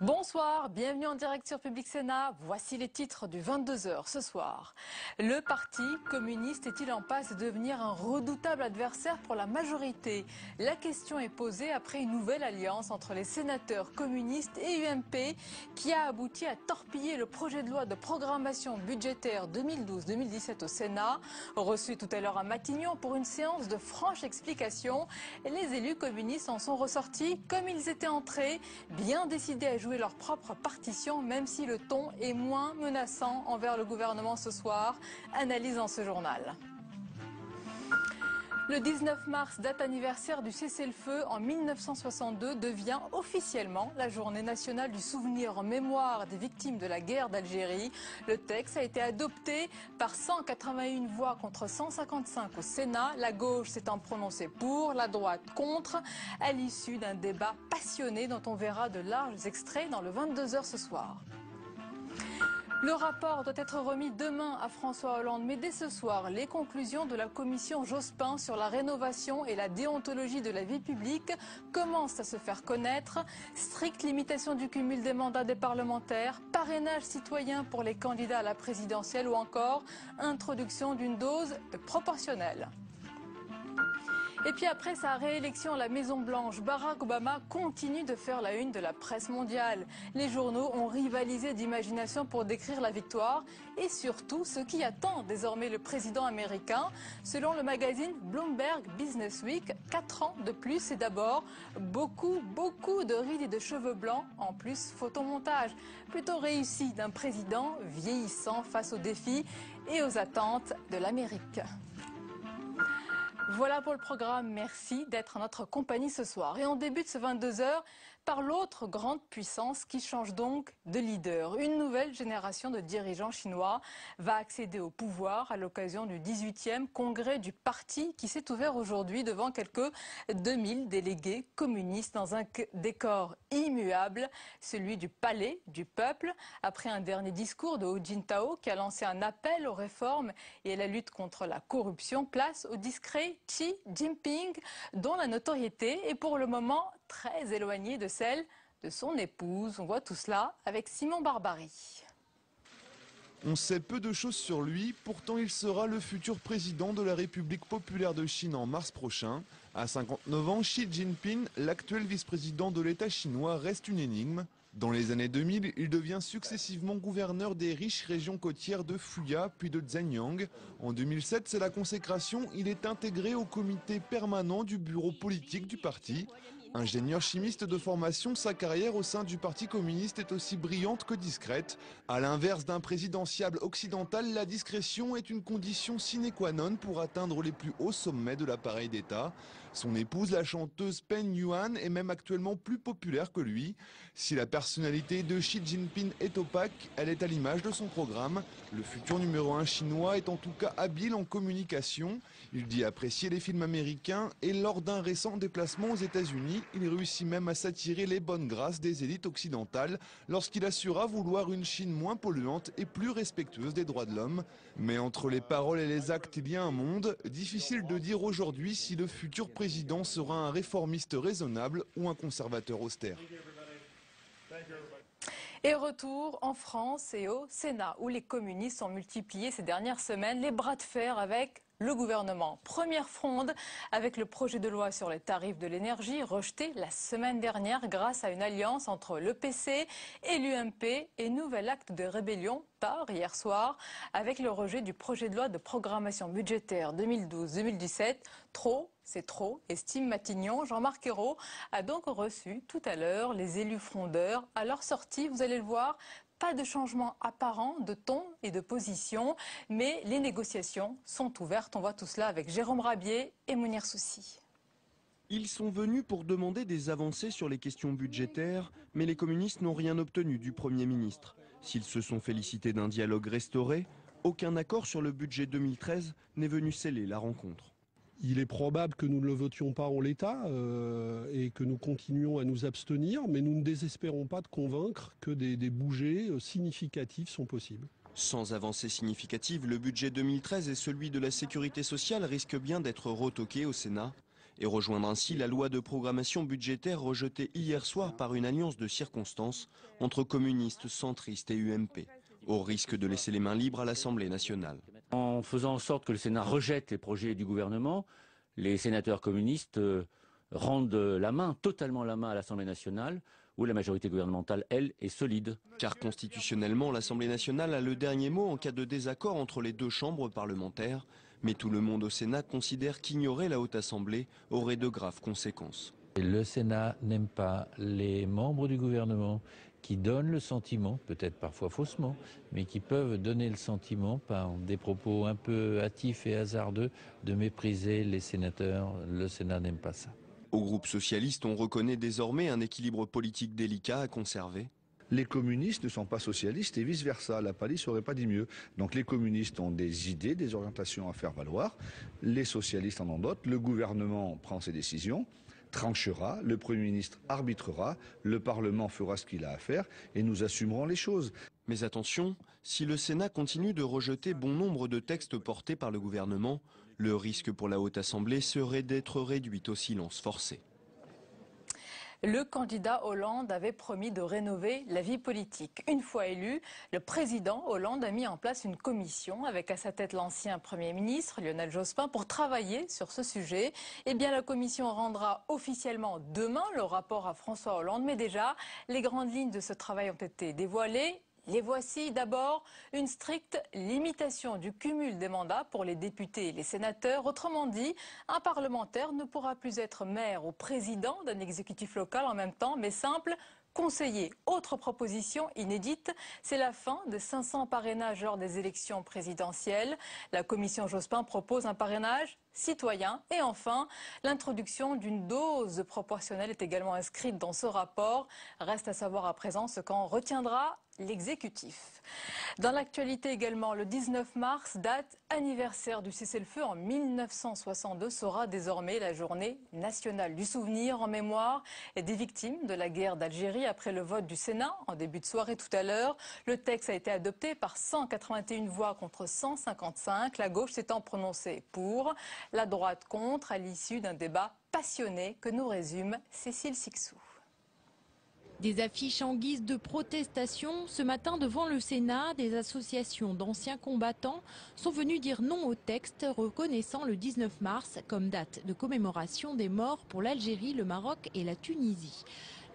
Bonsoir, bienvenue en direct sur Public Sénat. Voici les titres du 22h ce soir. Le parti communiste est-il en passe de devenir un redoutable adversaire pour la majorité? La question est posée après une nouvelle alliance entre les sénateurs communistes et UMP qui a abouti à torpiller le projet de loi de programmation budgétaire 2012-2017 au Sénat. Reçu tout à l'heure à Matignon pour une séance de franche explication, les élus communistes en sont ressortis comme ils étaient entrés, bien décidés à jouer leur propre partition, même si le ton est moins menaçant envers le gouvernement ce soir. Analyse dans ce journal. Le 19 mars, date anniversaire du cessez-le-feu en 1962, devient officiellement la journée nationale du souvenir en mémoire des victimes de la guerre d'Algérie. Le texte a été adopté par 181 voix contre 155 au Sénat. La gauche s'étant prononcée pour, la droite contre, à l'issue d'un débat passionné dont on verra de larges extraits dans le 22h ce soir. Le rapport doit être remis demain à François Hollande, mais dès ce soir, les conclusions de la commission Jospin sur la rénovation et la déontologie de la vie publique commencent à se faire connaître. Stricte limitation du cumul des mandats des parlementaires, parrainage citoyen pour les candidats à la présidentielle ou encore introduction d'une dose proportionnelle. Et puis après sa réélection à la Maison-Blanche, Barack Obama continue de faire la une de la presse mondiale. Les journaux ont rivalisé d'imagination pour décrire la victoire et surtout ce qui attend désormais le président américain. Selon le magazine Bloomberg Business Week, 4 ans de plus et d'abord beaucoup de rides et de cheveux blancs, en plus photomontage. Plutôt réussi d'un président vieillissant face aux défis et aux attentes de l'Amérique. Voilà pour le programme, merci d'être en notre compagnie ce soir. Et on débute ce 22h par l'autre grande puissance qui change donc de leader. Une nouvelle génération de dirigeants chinois va accéder au pouvoir à l'occasion du 18e congrès du parti qui s'est ouvert aujourd'hui devant quelques 2000 délégués communistes dans un décor immuable, celui du palais du peuple. Après un dernier discours de Hu Jintao qui a lancé un appel aux réformes et à la lutte contre la corruption, place au discret Xi Jinping, dont la notoriété est pour le moment très éloignée de celle de son épouse. On voit tout cela avec Simon Barbary. On sait peu de choses sur lui, pourtant il sera le futur président de la République populaire de Chine en mars prochain. À 59 ans, Xi Jinping, l'actuel vice-président de l'État chinois, reste une énigme. Dans les années 2000, il devient successivement gouverneur des riches régions côtières de Fuya puis de Zhejiang. En 2007, c'est la consécration, il est intégré au comité permanent du bureau politique du parti. Ingénieur chimiste de formation, sa carrière au sein du Parti communiste est aussi brillante que discrète. À l'inverse d'un présidentiable occidental, la discrétion est une condition sine qua non pour atteindre les plus hauts sommets de l'appareil d'État. Son épouse, la chanteuse Peng Yuan, est même actuellement plus populaire que lui. Si la personnalité de Xi Jinping est opaque, elle est à l'image de son programme. Le futur numéro 1 chinois est en tout cas habile en communication. Il dit apprécier les films américains et lors d'un récent déplacement aux États-Unis, il réussit même à s'attirer les bonnes grâces des élites occidentales lorsqu'il assura vouloir une Chine moins polluante et plus respectueuse des droits de l'homme. Mais entre les paroles et les actes, il y a un monde. Difficile de dire aujourd'hui si le futur président sera un réformiste raisonnable ou un conservateur austère. Et retour en France et au Sénat, où les communistes ont multiplié ces dernières semaines les bras de fer avec le gouvernement. Première fronde avec le projet de loi sur les tarifs de l'énergie rejeté la semaine dernière grâce à une alliance entre le PC et l'UMP et nouvel acte de rébellion par hier soir avec le rejet du projet de loi de programmation budgétaire 2012-2017. Trop, c'est trop, estime Matignon. Jean-Marc Ayrault a donc reçu tout à l'heure les élus frondeurs. À leur sortie, vous allez le voir, pas de changement apparent de ton et de position, mais les négociations sont ouvertes. On voit tout cela avec Jérôme Rabier et Mounir Soussi. Ils sont venus pour demander des avancées sur les questions budgétaires, mais les communistes n'ont rien obtenu du Premier ministre. S'ils se sont félicités d'un dialogue restauré, aucun accord sur le budget 2013 n'est venu sceller la rencontre. Il est probable que nous ne le votions pas en l'état et que nous continuions à nous abstenir, mais nous ne désespérons pas de convaincre que des bougées significatifs sont possibles. Sans avancée significative, le budget 2013 et celui de la sécurité sociale risquent bien d'être retoqués au Sénat et rejoindre ainsi la loi de programmation budgétaire rejetée hier soir par une alliance de circonstances entre communistes, centristes et UMP, au risque de laisser les mains libres à l'Assemblée nationale. En faisant en sorte que le Sénat rejette les projets du gouvernement, les sénateurs communistes rendent totalement la main à l'Assemblée nationale, où la majorité gouvernementale, elle, est solide. Car constitutionnellement, l'Assemblée nationale a le dernier mot en cas de désaccord entre les deux chambres parlementaires. Mais tout le monde au Sénat considère qu'ignorer la Haute Assemblée aurait de graves conséquences. Le Sénat n'aime pas les membres du gouvernement qui donnent le sentiment, peut-être parfois faussement, mais qui peuvent donner le sentiment par des propos un peu hâtifs et hasardeux de mépriser les sénateurs. Le Sénat n'aime pas ça. Au groupe socialiste, on reconnaît désormais un équilibre politique délicat à conserver. Les communistes ne sont pas socialistes et vice-versa. La Palisse n'aurait pas dit mieux. Donc les communistes ont des idées, des orientations à faire valoir. Les socialistes en ont d'autres. Le gouvernement prend ses décisions, tranchera, le Premier ministre arbitrera, le Parlement fera ce qu'il a à faire et nous assumerons les choses. Mais attention, si le Sénat continue de rejeter bon nombre de textes portés par le gouvernement, le risque pour la Haute Assemblée serait d'être réduite au silence forcé. Le candidat Hollande avait promis de rénover la vie politique. Une fois élu, le président Hollande a mis en place une commission avec à sa tête l'ancien Premier ministre Lionel Jospin pour travailler sur ce sujet. Eh bien, la commission rendra officiellement demain le rapport à François Hollande. Mais déjà, les grandes lignes de ce travail ont été dévoilées. Les voici. D'abord, une stricte limitation du cumul des mandats pour les députés et les sénateurs. Autrement dit, un parlementaire ne pourra plus être maire ou président d'un exécutif local en même temps, mais simple conseiller. Autre proposition inédite, c'est la fin de 500 parrainages lors des élections présidentielles. La commission Jospin propose un parrainage citoyen. Et enfin, l'introduction d'une dose proportionnelle est également inscrite dans ce rapport. Reste à savoir à présent ce qu'en retiendra l'exécutif. Dans l'actualité également, le 19 mars, date anniversaire du cessez-le-feu en 1962, sera désormais la journée nationale du souvenir en mémoire des victimes de la guerre d'Algérie après le vote du Sénat en début de soirée tout à l'heure. Le texte a été adopté par 181 voix contre 155, la gauche s'étant prononcée pour, la droite contre, à l'issue d'un débat passionné que nous résume Cécile Sixou. Des affiches en guise de protestation. Ce matin, devant le Sénat, des associations d'anciens combattants sont venues dire non au texte reconnaissant le 19 mars comme date de commémoration des morts pour l'Algérie, le Maroc et la Tunisie.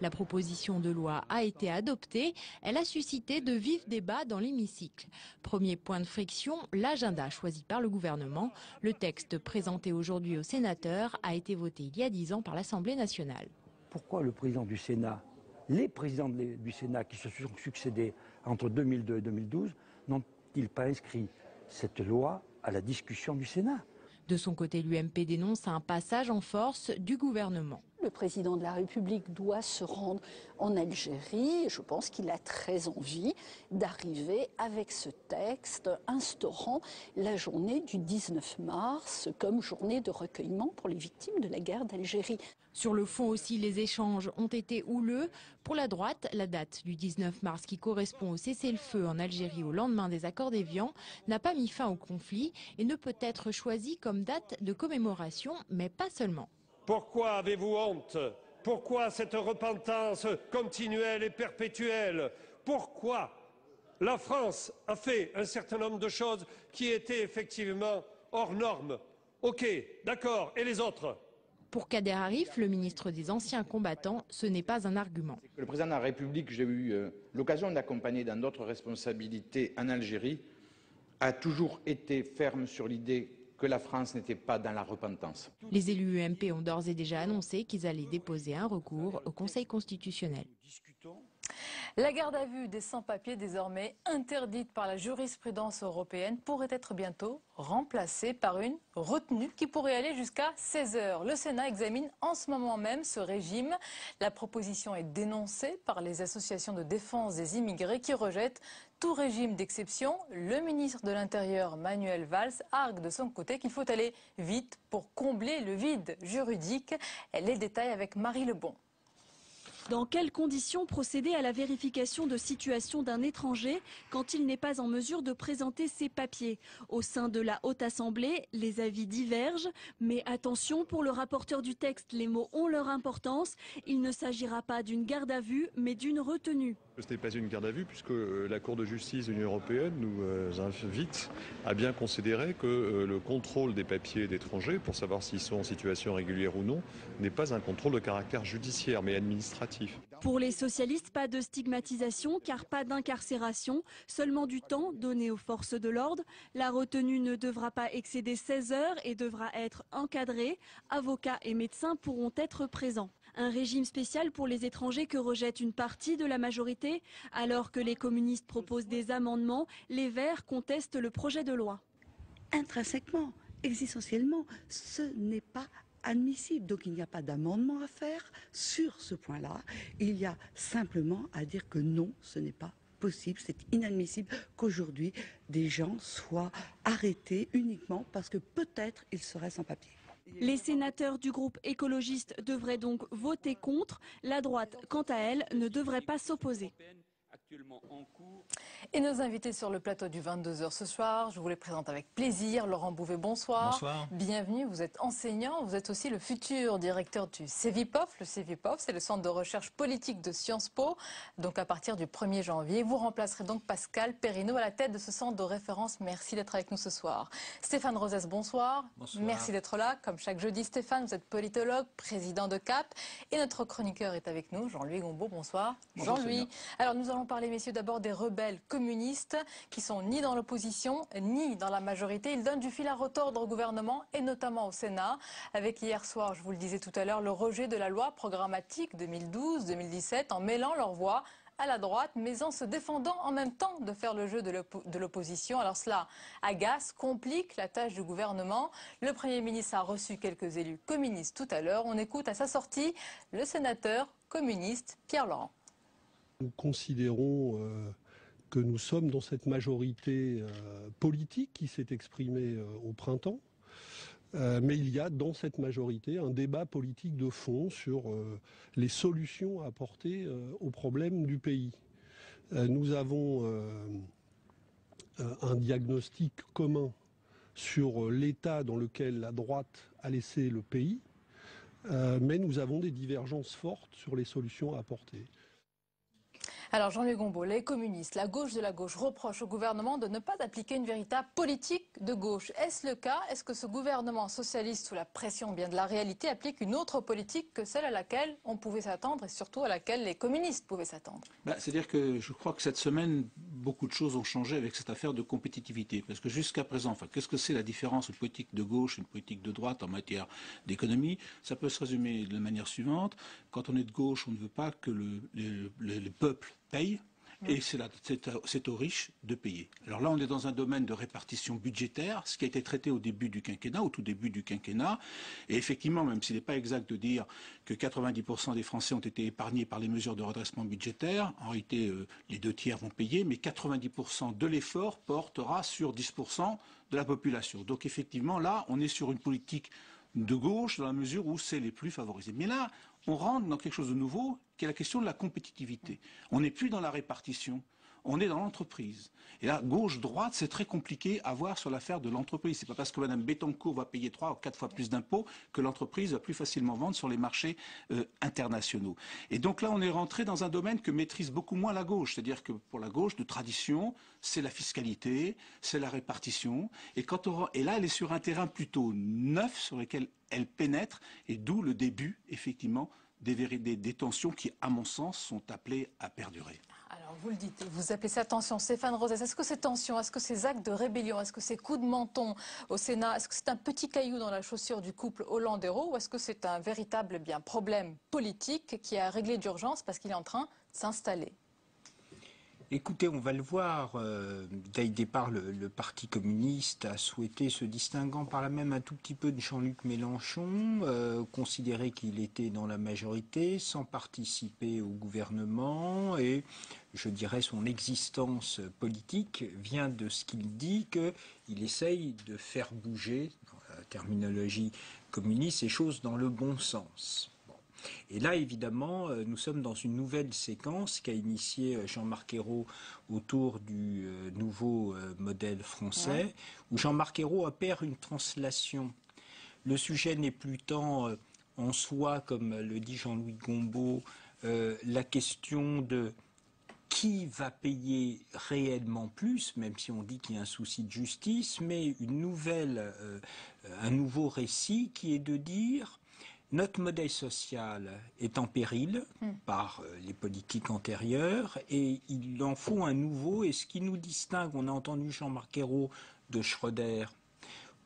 La proposition de loi a été adoptée. Elle a suscité de vifs débats dans l'hémicycle. Premier point de friction, l'agenda choisi par le gouvernement. Le texte présenté aujourd'hui aux sénateurs a été voté il y a 10 ans par l'Assemblée nationale. Pourquoi le président du Sénat, les présidents du Sénat qui se sont succédés entre 2002 et 2012 n'ont-ils pas inscrit cette loi à la discussion du Sénat? De son côté, l'UMP dénonce un passage en force du gouvernement. Le président de la République doit se rendre en Algérie. Je pense qu'il a très envie d'arriver avec ce texte instaurant la journée du 19 mars comme journée de recueillement pour les victimes de la guerre d'Algérie. Sur le fond aussi, les échanges ont été houleux. Pour la droite, la date du 19 mars qui correspond au cessez-le-feu en Algérie au lendemain des accords d'Évian n'a pas mis fin au conflit et ne peut être choisie comme date de commémoration, mais pas seulement. Pourquoi avez-vous honte? Pourquoi cette repentance continuelle et perpétuelle? Pourquoi la France a fait un certain nombre de choses qui étaient effectivement hors normes? Ok, d'accord, et les autres? Pour Kader Arif, le ministre des Anciens Combattants, ce n'est pas un argument. Le président de la République, j'ai eu l'occasion d'accompagner dans d'autres responsabilités en Algérie, a toujours été ferme sur l'idée que la France n'était pas dans la repentance. Les élus UMP ont d'ores et déjà annoncé qu'ils allaient déposer un recours au Conseil constitutionnel. La garde à vue des sans-papiers, désormais interdite par la jurisprudence européenne, pourrait être bientôt remplacée par une retenue qui pourrait aller jusqu'à 16 heures. Le Sénat examine en ce moment même ce régime. La proposition est dénoncée par les associations de défense des immigrés qui rejettent tout régime d'exception. Le ministre de l'Intérieur, Manuel Valls, argue de son côté qu'il faut aller vite pour combler le vide juridique. Les détails avec Marie Lebon. Dans quelles conditions procéder à la vérification de situation d'un étranger quand il n'est pas en mesure de présenter ses papiers? Au sein de la Haute Assemblée, les avis divergent, mais attention, pour le rapporteur du texte, les mots ont leur importance. Il ne s'agira pas d'une garde à vue, mais d'une retenue. Ce n'est pas une garde à vue puisque la Cour de justice de l'Union européenne nous invite à bien considérer que le contrôle des papiers d'étrangers, pour savoir s'ils sont en situation régulière ou non, n'est pas un contrôle de caractère judiciaire mais administratif. Pour les socialistes, pas de stigmatisation car pas d'incarcération, seulement du temps donné aux forces de l'ordre. La retenue ne devra pas excéder 16 heures et devra être encadrée. Avocats et médecins pourront être présents. Un régime spécial pour les étrangers que rejette une partie de la majorité. Alors que les communistes proposent des amendements, les Verts contestent le projet de loi. Intrinsèquement, existentiellement, ce n'est pas admissible. Donc il n'y a pas d'amendement à faire sur ce point-là. Il y a simplement à dire que non, ce n'est pas possible, c'est inadmissible qu'aujourd'hui des gens soient arrêtés uniquement parce que peut-être ils seraient sans papier. Les sénateurs du groupe écologiste devraient donc voter contre. La droite, quant à elle, ne devrait pas s'opposer. Et nos invités sur le plateau du 22h ce soir, je vous les présente avec plaisir. Laurent Bouvet, bonsoir. Bonsoir. Bienvenue, vous êtes enseignant, vous êtes aussi le futur directeur du CEVIPOF. Le CEVIPOF, c'est le Centre de recherche politique de Sciences Po. Donc à partir du 1er janvier, vous remplacerez donc Pascal Perrineau à la tête de ce centre de référence. Merci d'être avec nous ce soir. Stéphane Rosès, bonsoir. Bonsoir. Merci d'être là. Comme chaque jeudi, Stéphane, vous êtes politologue, président de CAP. Et notre chroniqueur est avec nous, Jean-Louis Gombaud. Bonsoir. Bonjour, Jean-Louis. Alors nous allons parler, messieurs, d'abord des rebelles communistes qui sont ni dans l'opposition ni dans la majorité. Ils donnent du fil à retordre au gouvernement et notamment au Sénat avec hier soir, je vous le disais tout à l'heure, le rejet de la loi programmatique 2012-2017 en mêlant leur voix à la droite mais en se défendant en même temps de faire le jeu de l'opposition. Alors cela agace, complique la tâche du gouvernement. Le Premier ministre a reçu quelques élus communistes tout à l'heure. On écoute à sa sortie le sénateur communiste Pierre Laurent. Nous considérons que nous sommes dans cette majorité politique qui s'est exprimée au printemps. Mais il y a dans cette majorité un débat politique de fond sur les solutions à apporter aux problèmes du pays. Nous avons un diagnostic commun sur l'état dans lequel la droite a laissé le pays, mais nous avons des divergences fortes sur les solutions à apporter. Alors Jean-Louis Gombaud, les communistes, la gauche de la gauche reprochent au gouvernement de ne pas appliquer une véritable politique de gauche. Est-ce le cas? Est-ce que ce gouvernement socialiste, sous la pression bien de la réalité, applique une autre politique que celle à laquelle on pouvait s'attendre et surtout à laquelle les communistes pouvaient s'attendre? C'est-à-dire que je crois que cette semaine, beaucoup de choses ont changé avec cette affaire de compétitivité. Parce que jusqu'à présent, qu'est-ce que c'est la différence entre une politique de gauche et une politique de droite en matière d'économie? Ça peut se résumer de la manière suivante. Quand on est de gauche, on ne veut pas que le peuple paye, et c'est aux riches de payer. Alors là, on est dans un domaine de répartition budgétaire, ce qui a été traité au début du quinquennat, au tout début du quinquennat, et effectivement, même s'il n'est pas exact de dire que 90% des Français ont été épargnés par les mesures de redressement budgétaire, en réalité, les 2/3 vont payer, mais 90% de l'effort portera sur 10% de la population. Donc effectivement, là, on est sur une politique de gauche dans la mesure où c'est les plus favorisés. Mais là, on rentre dans quelque chose de nouveau, qui est la question de la compétitivité. On n'est plus dans la répartition, on est dans l'entreprise. Et là, gauche-droite, c'est très compliqué à voir sur l'affaire de l'entreprise. C'est pas parce que Mme Bettencourt va payer 3 ou 4 fois plus d'impôts que l'entreprise va plus facilement vendre sur les marchés internationaux. Et donc là, on est rentré dans un domaine que maîtrise beaucoup moins la gauche. C'est-à-dire que pour la gauche, de tradition, c'est la fiscalité, c'est la répartition. Et là, elle est sur un terrain plutôt neuf sur lequel elle pénètre, et d'où le début, effectivement, des tensions qui, à mon sens, sont appelées à perdurer. Alors vous le dites, vous appelez ça tension. Stéphane Rosès, est-ce que ces tensions, est-ce que ces actes de rébellion, est-ce que ces coups de menton au Sénat, est-ce que c'est un petit caillou dans la chaussure du couple Hollande-Hérault ou est-ce que c'est un véritable problème politique qui a réglé d'urgence parce qu'il est en train de s'installer? Écoutez, on va le voir. Dès le départ, le Parti communiste a souhaité, se distinguant par là même un tout petit peu de Jean-Luc Mélenchon, considérer qu'il était dans la majorité sans participer au gouvernement et je dirais son existence politique vient de ce qu'il dit qu'il essaye de faire bouger, dans la terminologie communiste, ces choses dans le bon sens. Et là, évidemment, nous sommes dans une nouvelle séquence qu'a initiée Jean-Marc Ayrault autour du nouveau modèle français, où Jean-Marc Ayrault opère une translation. Le sujet n'est plus tant en soi, comme le dit Jean-Louis Gombault, la question de qui va payer réellement plus, même si on dit qu'il y a un souci de justice, mais un nouveau récit qui est de dire notre modèle social est en péril par les politiques antérieures et il en faut un nouveau. Et ce qui nous distingue, on a entendu Jean-Marc Ayrault de Schröder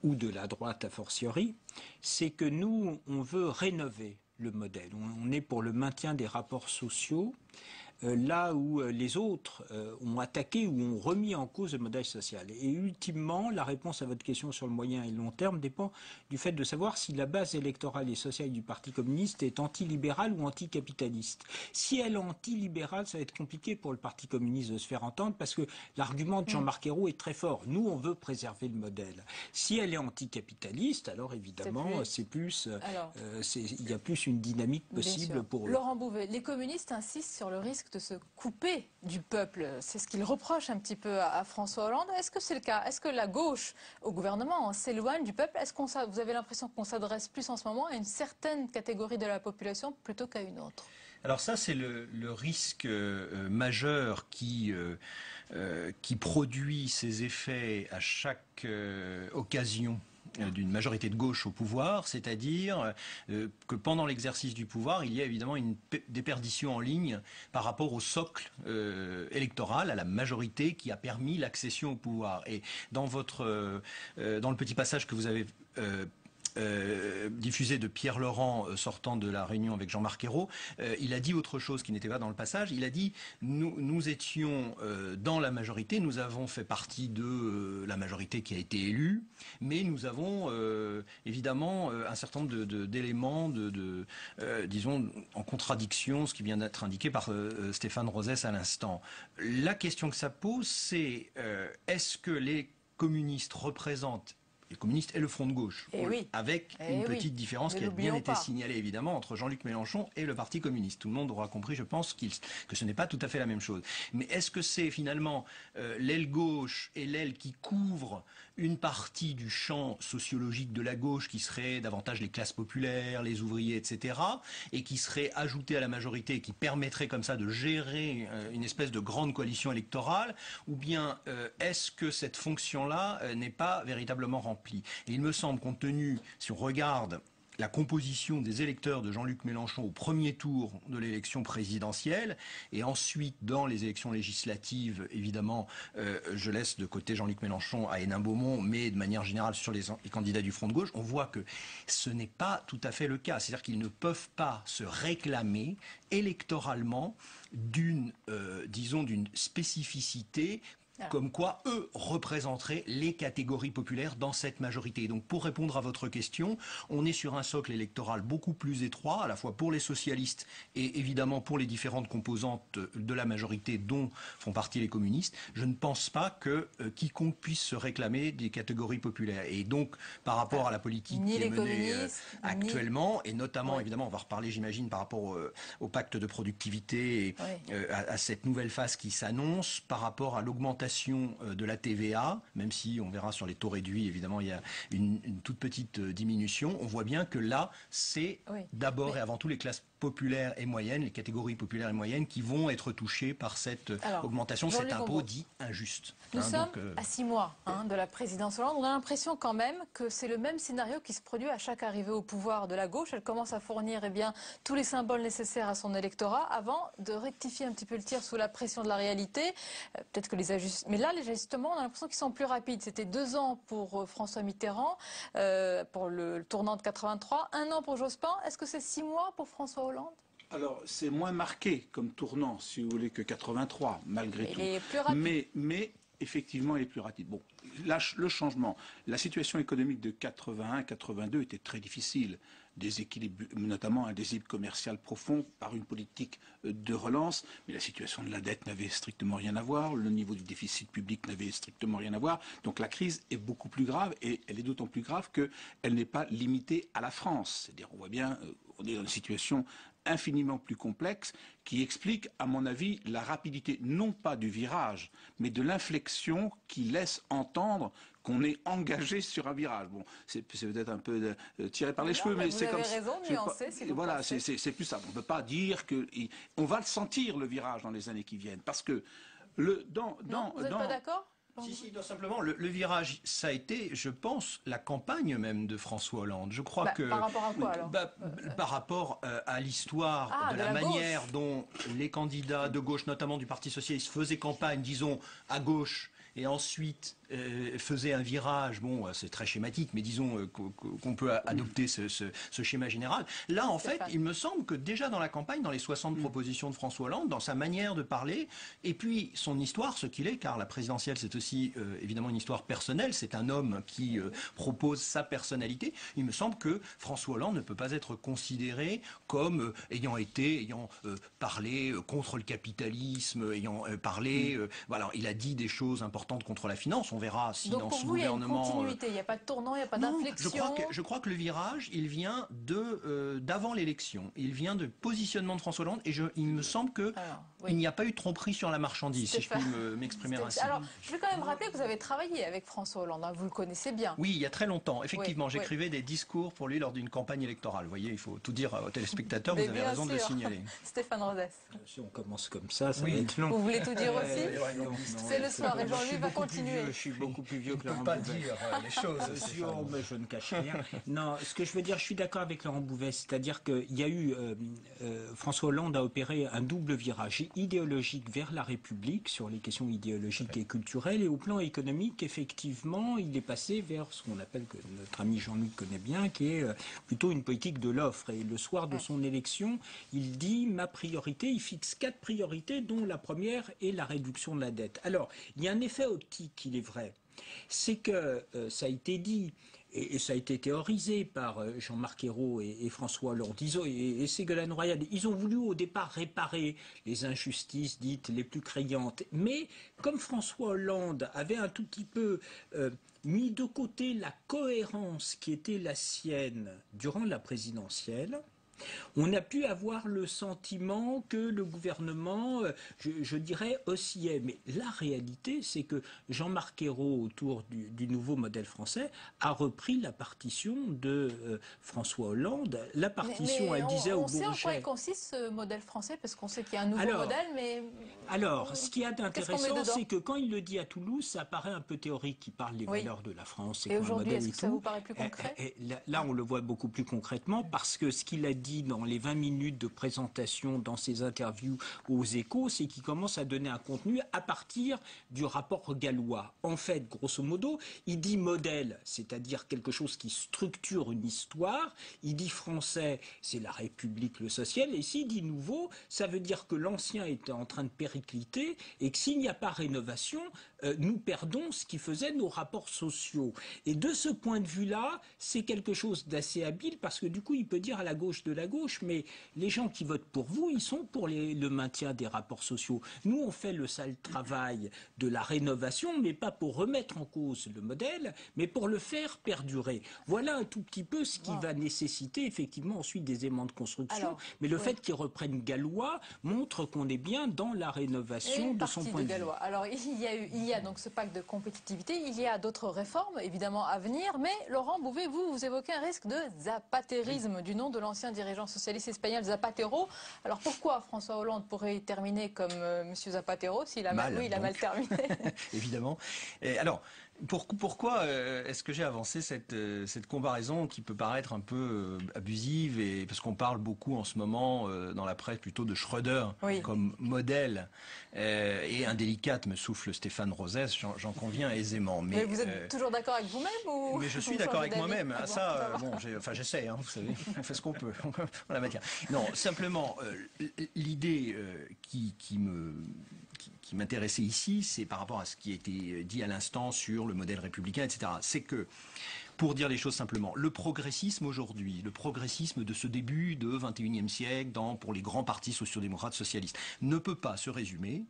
ou de la droite a fortiori, c'est que nous, on veut rénover le modèle. On est pour le maintien des rapports sociaux. Là où les autres ont attaqué ou ont remis en cause le modèle social. Et ultimement, la réponse à votre question sur le moyen et le long terme dépend du fait de savoir si la base électorale et sociale du Parti communiste est antilibérale ou anticapitaliste. Si elle est antilibérale, ça va être compliqué pour le Parti communiste de se faire entendre parce que l'argument de Jean-Marc Ayrault est très fort. Nous, on veut préserver le modèle. Si elle est anticapitaliste, alors évidemment, il y a plus une dynamique possible pour eux. Laurent Bouvet, les communistes insistent sur le risque de se couper du peuple. C'est ce qu'ils reprochent un petit peu à François Hollande. Est-ce que c'est le cas? Est-ce que la gauche, au gouvernement, s'éloigne du peuple? Est-ce que vous avez l'impression qu'on s'adresse plus en ce moment à une certaine catégorie de la population plutôt qu'à une autre? Alors ça, c'est le risque majeur qui produit ses effets à chaque occasion d'une majorité de gauche au pouvoir, c'est-à-dire que pendant l'exercice du pouvoir, il y a évidemment des perditions en ligne par rapport au socle électoral, à la majorité qui a permis l'accession au pouvoir. Et dans le petit passage que vous avez diffusé de Pierre Laurent sortant de la réunion avec Jean-Marc Ayrault, il a dit autre chose qui n'était pas dans le passage. Il a dit nous étions dans la majorité, nous avons fait partie de la majorité qui a été élue, mais nous avons évidemment un certain nombre d'éléments disons en contradiction, ce qui vient d'être indiqué par Stéphane Rosès à l'instant. La question que ça pose, c'est est-ce que les communistes représentent les communistes et le Front de gauche, avec une petite différence qui a bien été signalée évidemment entre Jean-Luc Mélenchon et le Parti communiste. Tout le monde aura compris, je pense, que ce n'est pas tout à fait la même chose. Mais est-ce que c'est finalement l'aile gauche et l'aile qui couvre une partie du champ sociologique de la gauche qui serait davantage les classes populaires, les ouvriers, etc., et qui serait ajoutée à la majorité et qui permettrait comme ça de gérer une espèce de grande coalition électorale, ou bien est-ce que cette fonction-là n'est pas véritablement remplie? Et il me semble, compte tenu, si on regarde la composition des électeurs de Jean-Luc Mélenchon au premier tour de l'élection présidentielle et ensuite dans les élections législatives, évidemment, je laisse de côté Jean-Luc Mélenchon à Hénin-Beaumont, mais de manière générale sur les candidats du Front de gauche, on voit que ce n'est pas tout à fait le cas. C'est-à-dire qu'ils ne peuvent pas se réclamer électoralement d'une spécificité comme quoi eux représenteraient les catégories populaires dans cette majorité. Donc pour répondre à votre question, on est sur un socle électoral beaucoup plus étroit, à la fois pour les socialistes et évidemment pour les différentes composantes de la majorité dont font partie les communistes. Je ne pense pas que quiconque puisse se réclamer des catégories populaires. Et donc par rapport à la politique qui est menée actuellement, et notamment évidemment on va reparler j'imagine par rapport au pacte de productivité et à cette nouvelle phase qui s'annonce, par rapport à l'augmentation de la TVA, même si on verra sur les taux réduits, évidemment, il y a une toute petite diminution. On voit bien que là, c'est d'abord et avant tout les classes populaires et moyennes, les catégories populaires et moyennes qui vont être touchées par cette augmentation, cet impôt dit injuste. Nous sommes à 6 mois de la présidence Hollande. On a l'impression quand même que c'est le même scénario qui se produit à chaque arrivée au pouvoir de la gauche. Elle commence à fournir tous les symboles nécessaires à son électorat avant de rectifier un petit peu le tir sous la pression de la réalité. Peut-être que les ajustements... Mais là, les ajustements, on a l'impression qu'ils sont plus rapides. C'était 2 ans pour François Mitterrand, pour le tournant de 83, 1 an pour Jospin. Est-ce que c'est 6 mois pour François Hollande? Alors, c'est moins marqué comme tournant, si vous voulez, que 83, malgré tout. Il est plus rapide. Mais effectivement, il est plus rapide. Bon, le changement. La situation économique de 81-82 était très difficile. Notamment un déséquilibre commercial profond par une politique de relance, mais la situation de la dette n'avait strictement rien à voir, le niveau du déficit public n'avait strictement rien à voir, donc la crise est beaucoup plus grave, et elle est d'autant plus grave qu'elle n'est pas limitée à la France. C'est-à-dire, on voit bien, on est dans une situation infiniment plus complexe qui explique, à mon avis, la rapidité, non pas du virage, mais de l'inflexion qui laisse entendre qu'on est engagé sur un virage. Bon, c'est peut-être un peu tiré par les cheveux, mais c'est comme ça. Vous avez raison, nuancé, si vous voilà, pensez. c'est plus ça. On ne peut pas dire qu'on va le sentir, le virage, dans les années qui viennent. Parce que vous n'êtes pas d'accord? Si, non, simplement, le virage, ça a été, je pense, la campagne même de François Hollande. Je crois que... Par rapport à quoi, alors par rapport à l'histoire de la manière dont les candidats de gauche, notamment du Parti socialiste, faisaient campagne, disons, à gauche, et ensuite faisait un virage, bon, c'est très schématique, mais disons qu'on peut adopter ce schéma général. Là, en fait, il me semble que déjà dans la campagne, dans les 60 propositions de François Hollande, dans sa manière de parler, et puis son histoire, ce qu'il est, car la présidentielle, c'est aussi évidemment une histoire personnelle, c'est un homme qui propose sa personnalité, il me semble que François Hollande ne peut pas être considéré comme ayant parlé contre le capitalisme, ayant parlé... voilà, il a dit des choses importantes contre la finance. On verra si donc dans pour ce vous, gouvernement... il y a une continuité, il n'y a pas de tournant, il n'y a pas d'inflexion. Je crois que le virage, il vient d'avant l'élection. Il vient de positionnement de François Hollande et il me semble qu'il n'y a pas eu de tromperie sur la marchandise, si je puis m'exprimer ainsi. Alors, je vais quand même rappeler que vous avez travaillé avec François Hollande, hein, vous le connaissez bien. Oui, il y a très longtemps. Effectivement, j'écrivais des discours pour lui lors d'une campagne électorale. Vous voyez, il faut tout dire aux téléspectateurs, vous avez raison de le signaler. Stéphane Rodès. Si on commence comme ça va être long. Vous voulez tout dire aussi? C'est le soir et Jean-Louis va continuer. Je suis beaucoup plus vieux que Laurent Bouvet. Je ne peux pas dire les choses. Mais je ne cache rien. Non, ce que je veux dire, je suis d'accord avec Laurent Bouvet, c'est-à-dire qu'il y a eu... François Hollande a opéré un double virage idéologique vers la République sur les questions idéologiques et culturelles, et au plan économique, effectivement, il est passé vers ce qu'on appelle, que notre ami Jean-Luc connaît bien, qui est plutôt une politique de l'offre. Et le soir de son élection, il dit ma priorité, il fixe 4 priorités, dont la première est la réduction de la dette. Alors, il y a un effet optique, il est vrai. C'est que, ça a été dit, et ça a été théorisé par Jean-Marc Ayrault et François Hollande et Ségolène Royal. Ils ont voulu au départ réparer les injustices dites les plus criantes. Mais comme François Hollande avait un tout petit peu mis de côté la cohérence qui était la sienne durant la présidentielle, on a pu avoir le sentiment que le gouvernement, je dirais, oscillait. Mais la réalité, c'est que Jean-Marc Ayrault, autour du nouveau modèle français, a repris la partition de François Hollande. La partition, elle disait au Bourget... On sait en quoi il consiste ce modèle français, parce qu'on sait qu'il y a un nouveau modèle, mais... Alors, ce qu'il y a d'intéressant, c'est que quand il le dit à Toulouse, ça paraît un peu théorique. Il parle des valeurs de la France. Et aujourd'hui, est-ce que ça vous paraît plus concret? Là, on le voit beaucoup plus concrètement, parce que ce qu'il a dit dans les 20 minutes de présentation dans ses interviews aux Échos, c'est qu'il commence à donner un contenu à partir du rapport gallois. En fait, grosso modo, il dit modèle, c'est-à-dire quelque chose qui structure une histoire. Il dit français, c'est la République, le social. Et s'il dit nouveau, ça veut dire que l'ancien est en train de péricliter et que s'il n'y a pas rénovation, nous perdons ce qui faisait nos rapports sociaux. Et de ce point de vue-là, c'est quelque chose d'assez habile, parce que du coup, il peut dire à la gauche de la gauche, mais les gens qui votent pour vous, ils sont pour le maintien des rapports sociaux. Nous, on fait le sale travail de la rénovation, mais pas pour remettre en cause le modèle, mais pour le faire perdurer. Voilà un tout petit peu ce qui va nécessiter effectivement ensuite des éléments de construction. Alors, mais le fait qu'ils reprennent gallois montre qu'on est bien dans la rénovation de son point de vue. Alors, il y a donc ce pacte de compétitivité, il y a d'autres réformes évidemment à venir, mais Laurent Bouvet, vous évoquez un risque de zapatérisme du nom de l'ancien dirigeant socialiste espagnol Zapatero. Alors pourquoi François Hollande pourrait terminer comme M. Zapatero s'il a mal terminé? Évidemment. Alors, pourquoi est-ce que j'ai avancé cette comparaison qui peut paraître un peu abusive, et parce qu'on parle beaucoup en ce moment dans la presse plutôt de Schröder comme modèle, et indélicate, me souffle Stéphane Rodès, j'en conviens aisément. Mais vous êtes toujours d'accord avec vous-même ou... Mais je suis d'accord avec moi-même. Ça, j'essaie, hein, vous savez, on fait ce qu'on peut en la matière. Non, simplement, l'idée qui qui m'intéressait ici, c'est par rapport à ce qui a été dit à l'instant sur le modèle républicain, etc. C'est que, pour dire les choses simplement, le progressisme aujourd'hui, le progressisme de ce début de XXIe siècle pour les grands partis sociodémocrates socialistes, ne peut pas se résumer,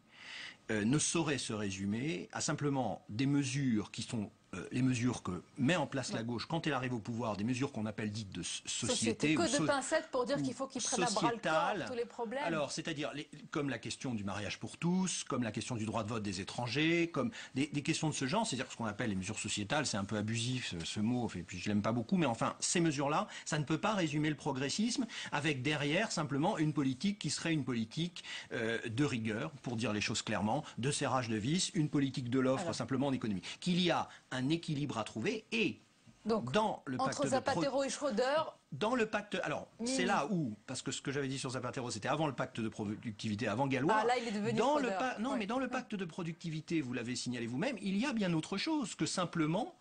ne saurait se résumer à simplement des mesures qui sont les mesures que met en place la gauche quand elle arrive au pouvoir, des mesures qu'on appelle dites de société. Que de pincettes pour dire qu'il faut qu'ils prennent à bras le corps tous les problèmes. Alors, c'est-à-dire comme la question du mariage pour tous, comme la question du droit de vote des étrangers, comme des questions de ce genre, c'est-à-dire ce qu'on appelle les mesures sociétales, c'est un peu abusif ce mot, et puis je l'aime pas beaucoup, mais enfin, ces mesures-là, ça ne peut pas résumer le progressisme avec derrière simplement une politique qui serait une politique de rigueur, pour dire les choses clairement, de serrage de vis, une politique de l'offre simplement en économie. Qu'il y a un équilibre à trouver et donc, dans le pacte entre Zapatero et Schröder, dans le pacte, alors c'est là où, parce que ce que j'avais dit sur Zapatero, c'était avant le pacte de productivité, avant Gallois. Ah là, il est devenu Schröder. Non, mais dans le pacte de productivité, vous l'avez signalé vous-même, il y a bien autre chose que simplement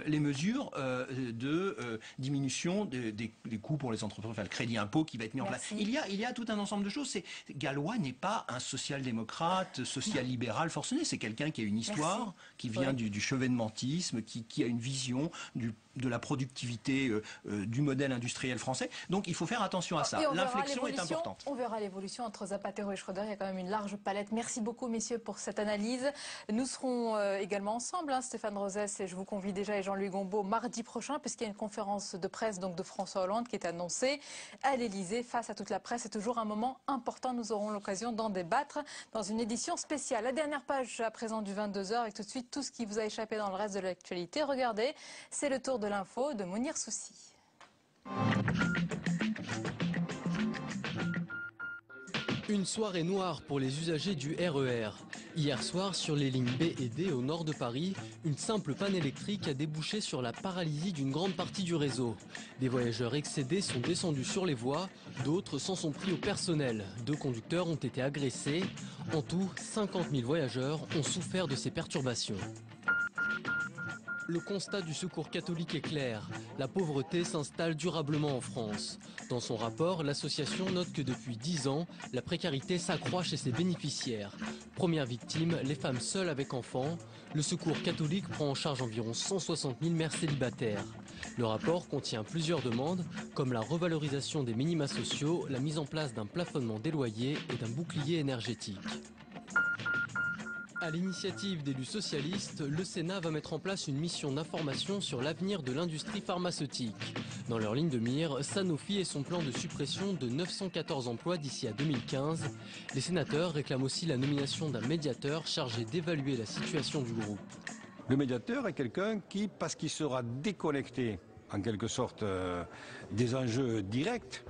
les mesures de diminution des coûts pour les entreprises, enfin le crédit impôt qui va être mis en place. Il y a tout un ensemble de choses. Gallois n'est pas un social-démocrate, social-libéral forcené. C'est quelqu'un qui a une histoire, qui vient du chevènementisme, qui a une vision de la productivité du modèle industriel français. Donc il faut faire attention à ça. L'inflexion est importante. On verra l'évolution entre Zapatero et Schröder. Il y a quand même une large palette. Merci beaucoup, messieurs, pour cette analyse. Nous serons également ensemble, Stéphane Rosès, et je vous convie déjà, et Jean-Louis Gombault, mardi prochain, puisqu'il y a une conférence de presse donc, de François Hollande qui est annoncée à l'Élysée face à toute la presse. C'est toujours un moment important. Nous aurons l'occasion d'en débattre dans une édition spéciale. La dernière page à présent du 22h, avec tout de suite tout ce qui vous a échappé dans le reste de l'actualité. Regardez, c'est le tour de l'info de Mounir Soussi. Une soirée noire pour les usagers du RER. Hier soir, sur les lignes B et D au nord de Paris, une simple panne électrique a débouché sur la paralysie d'une grande partie du réseau. Des voyageurs excédés sont descendus sur les voies, d'autres s'en sont pris au personnel. 2 conducteurs ont été agressés. En tout, 50 000 voyageurs ont souffert de ces perturbations. Le constat du Secours catholique est clair. La pauvreté s'installe durablement en France. Dans son rapport, l'association note que depuis 10 ans, la précarité s'accroît chez ses bénéficiaires. Première victime, les femmes seules avec enfants. Le Secours catholique prend en charge environ 160 000 mères célibataires. Le rapport contient plusieurs demandes, comme la revalorisation des minima sociaux, la mise en place d'un plafonnement des loyers et d'un bouclier énergétique. À l'initiative d'élus socialistes, le Sénat va mettre en place une mission d'information sur l'avenir de l'industrie pharmaceutique. Dans leur ligne de mire, Sanofi et son plan de suppression de 914 emplois d'ici à 2015. Les sénateurs réclament aussi la nomination d'un médiateur chargé d'évaluer la situation du groupe. Le médiateur est quelqu'un qui, parce qu'il sera déconnecté en quelque sorte des enjeux directs,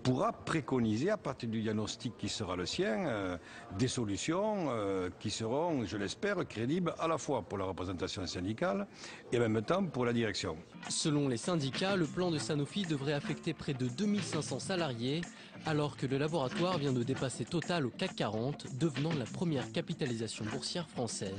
pourra préconiser, à partir du diagnostic qui sera le sien, des solutions qui seront, je l'espère, crédibles à la fois pour la représentation syndicale et en même temps pour la direction. Selon les syndicats, le plan de Sanofi devrait affecter près de 2500 salariés, alors que le laboratoire vient de dépasser Total au CAC 40, devenant la première capitalisation boursière française.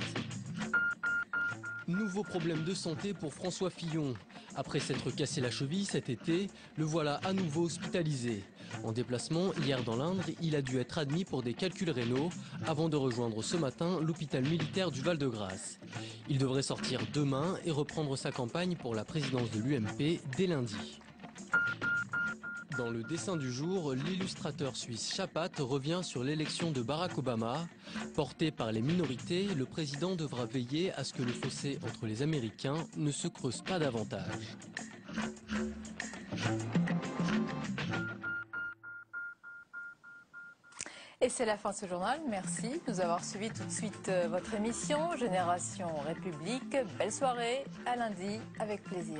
Nouveau problème de santé pour François Fillon. Après s'être cassé la cheville cet été, le voilà à nouveau hospitalisé. En déplacement hier dans l'Indre, il a dû être admis pour des calculs rénaux avant de rejoindre ce matin l'hôpital militaire du Val-de-Grâce. Il devrait sortir demain et reprendre sa campagne pour la présidence de l'UMP dès lundi. Dans le dessin du jour, l'illustrateur suisse Chapat revient sur l'élection de Barack Obama. Porté par les minorités, le président devra veiller à ce que le fossé entre les Américains ne se creuse pas davantage. Et c'est la fin de ce journal. Merci de nous avoir suivi tout de suite votre émission Génération République. Belle soirée, à lundi, avec plaisir.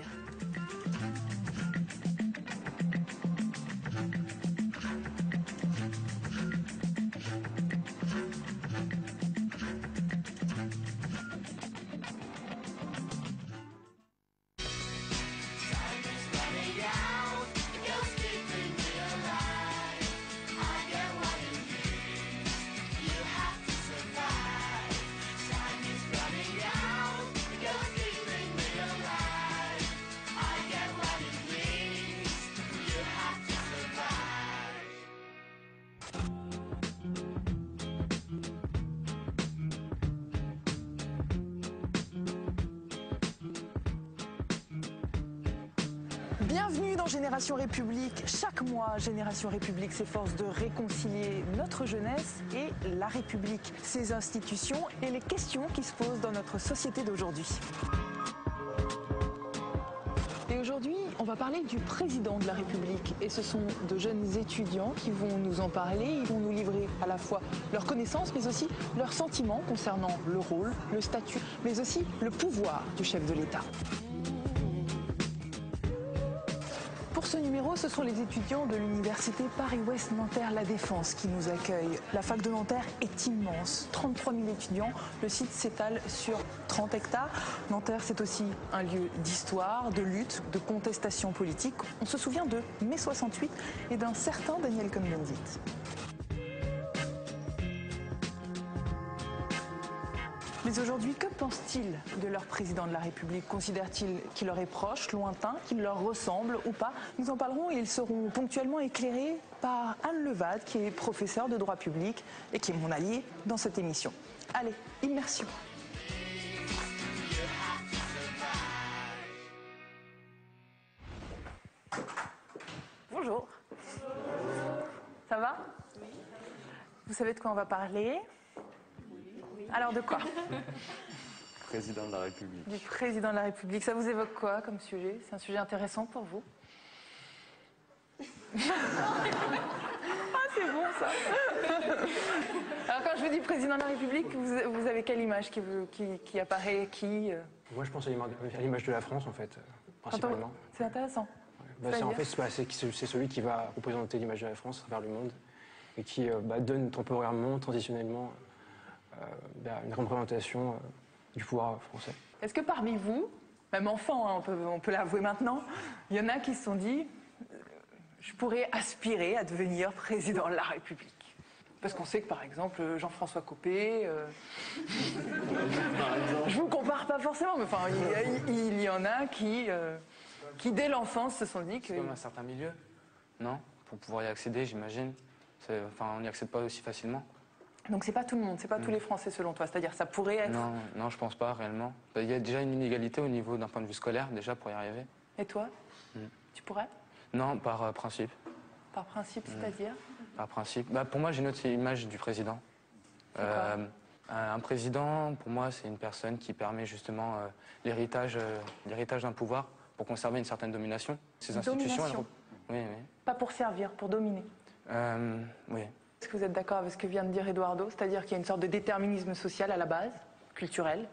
Running out, you're keeping me alive. I get what it Bienvenue dans Génération République. Chaque mois, Génération République s'efforce de réconcilier notre jeunesse et la République, ses institutions et les questions qui se posent dans notre société d'aujourd'hui. Et aujourd'hui, on va parler du président de la République. Et ce sont de jeunes étudiants qui vont nous en parler. Ils vont nous livrer à la fois leurs connaissances, mais aussi leurs sentiments concernant le rôle, le statut, mais aussi le pouvoir du chef de l'État. Pour ce numéro, ce sont les étudiants de l'université Paris-Ouest Nanterre-La Défense qui nous accueillent. La fac de Nanterre est immense, 33 000 étudiants. Le site s'étale sur 30 hectares. Nanterre, c'est aussi un lieu d'histoire, de lutte, de contestation politique. On se souvient de mai 68 et d'un certain Daniel Cohn-Bendit. Mais aujourd'hui, que pensent-ils de leur président de la République? Considèrent-ils qu'il leur est proche, lointain, qu'il leur ressemble ou pas? Nous en parlerons et ils seront ponctuellement éclairés par Anne Levade, qui est professeure de droit public et qui est mon alliée dans cette émission. Allez, immersion. Bonjour. Ça va? Oui. Vous savez de quoi on va parler? Alors de quoi? Président de la République. Du président de la République. Ça vous évoque quoi comme sujet? C'est un sujet intéressant pour vous? Ah, c'est bon ça. Alors quand je vous dis président de la République, vous avez quelle image qui apparaît? Moi je pense à l'image de la France en fait, principalement. C'est intéressant. Ouais. En fait c'est celui qui va représenter l'image de la France à travers le monde et qui donne temporairement, transitionnellement, une représentation du pouvoir français. Est-ce que parmi vous, même enfants, hein, on peut l'avouer maintenant, il y en a qui se sont dit je pourrais aspirer à devenir président de la République? Parce qu'on sait que par exemple Jean-François Copé, je vous compare pas forcément, mais enfin il y en a qui dès l'enfance se sont dit que... C'est comme un certain milieu, non? Pour pouvoir y accéder, j'imagine. On n'y accède pas aussi facilement. Donc c'est pas tout le monde, c'est pas tous les Français selon toi, c'est-à-dire ça pourrait être... Non, je pense pas réellement. Il y a déjà une inégalité au niveau d'un point de vue scolaire, déjà pour y arriver. Et toi? Tu pourrais? Non, par principe. Par principe, c'est-à-dire? Par principe. Pour moi, j'ai une autre image du président. Un président, pour moi, c'est une personne qui permet justement l'héritage d'un pouvoir pour conserver une certaine domination. Ces institutions... Domination. Oui. Pas pour servir, pour dominer. Oui. Est-ce que vous êtes d'accord avec ce que vient de dire Eduardo? C'est-à-dire qu'il y a une sorte de déterminisme social à la base, culturel?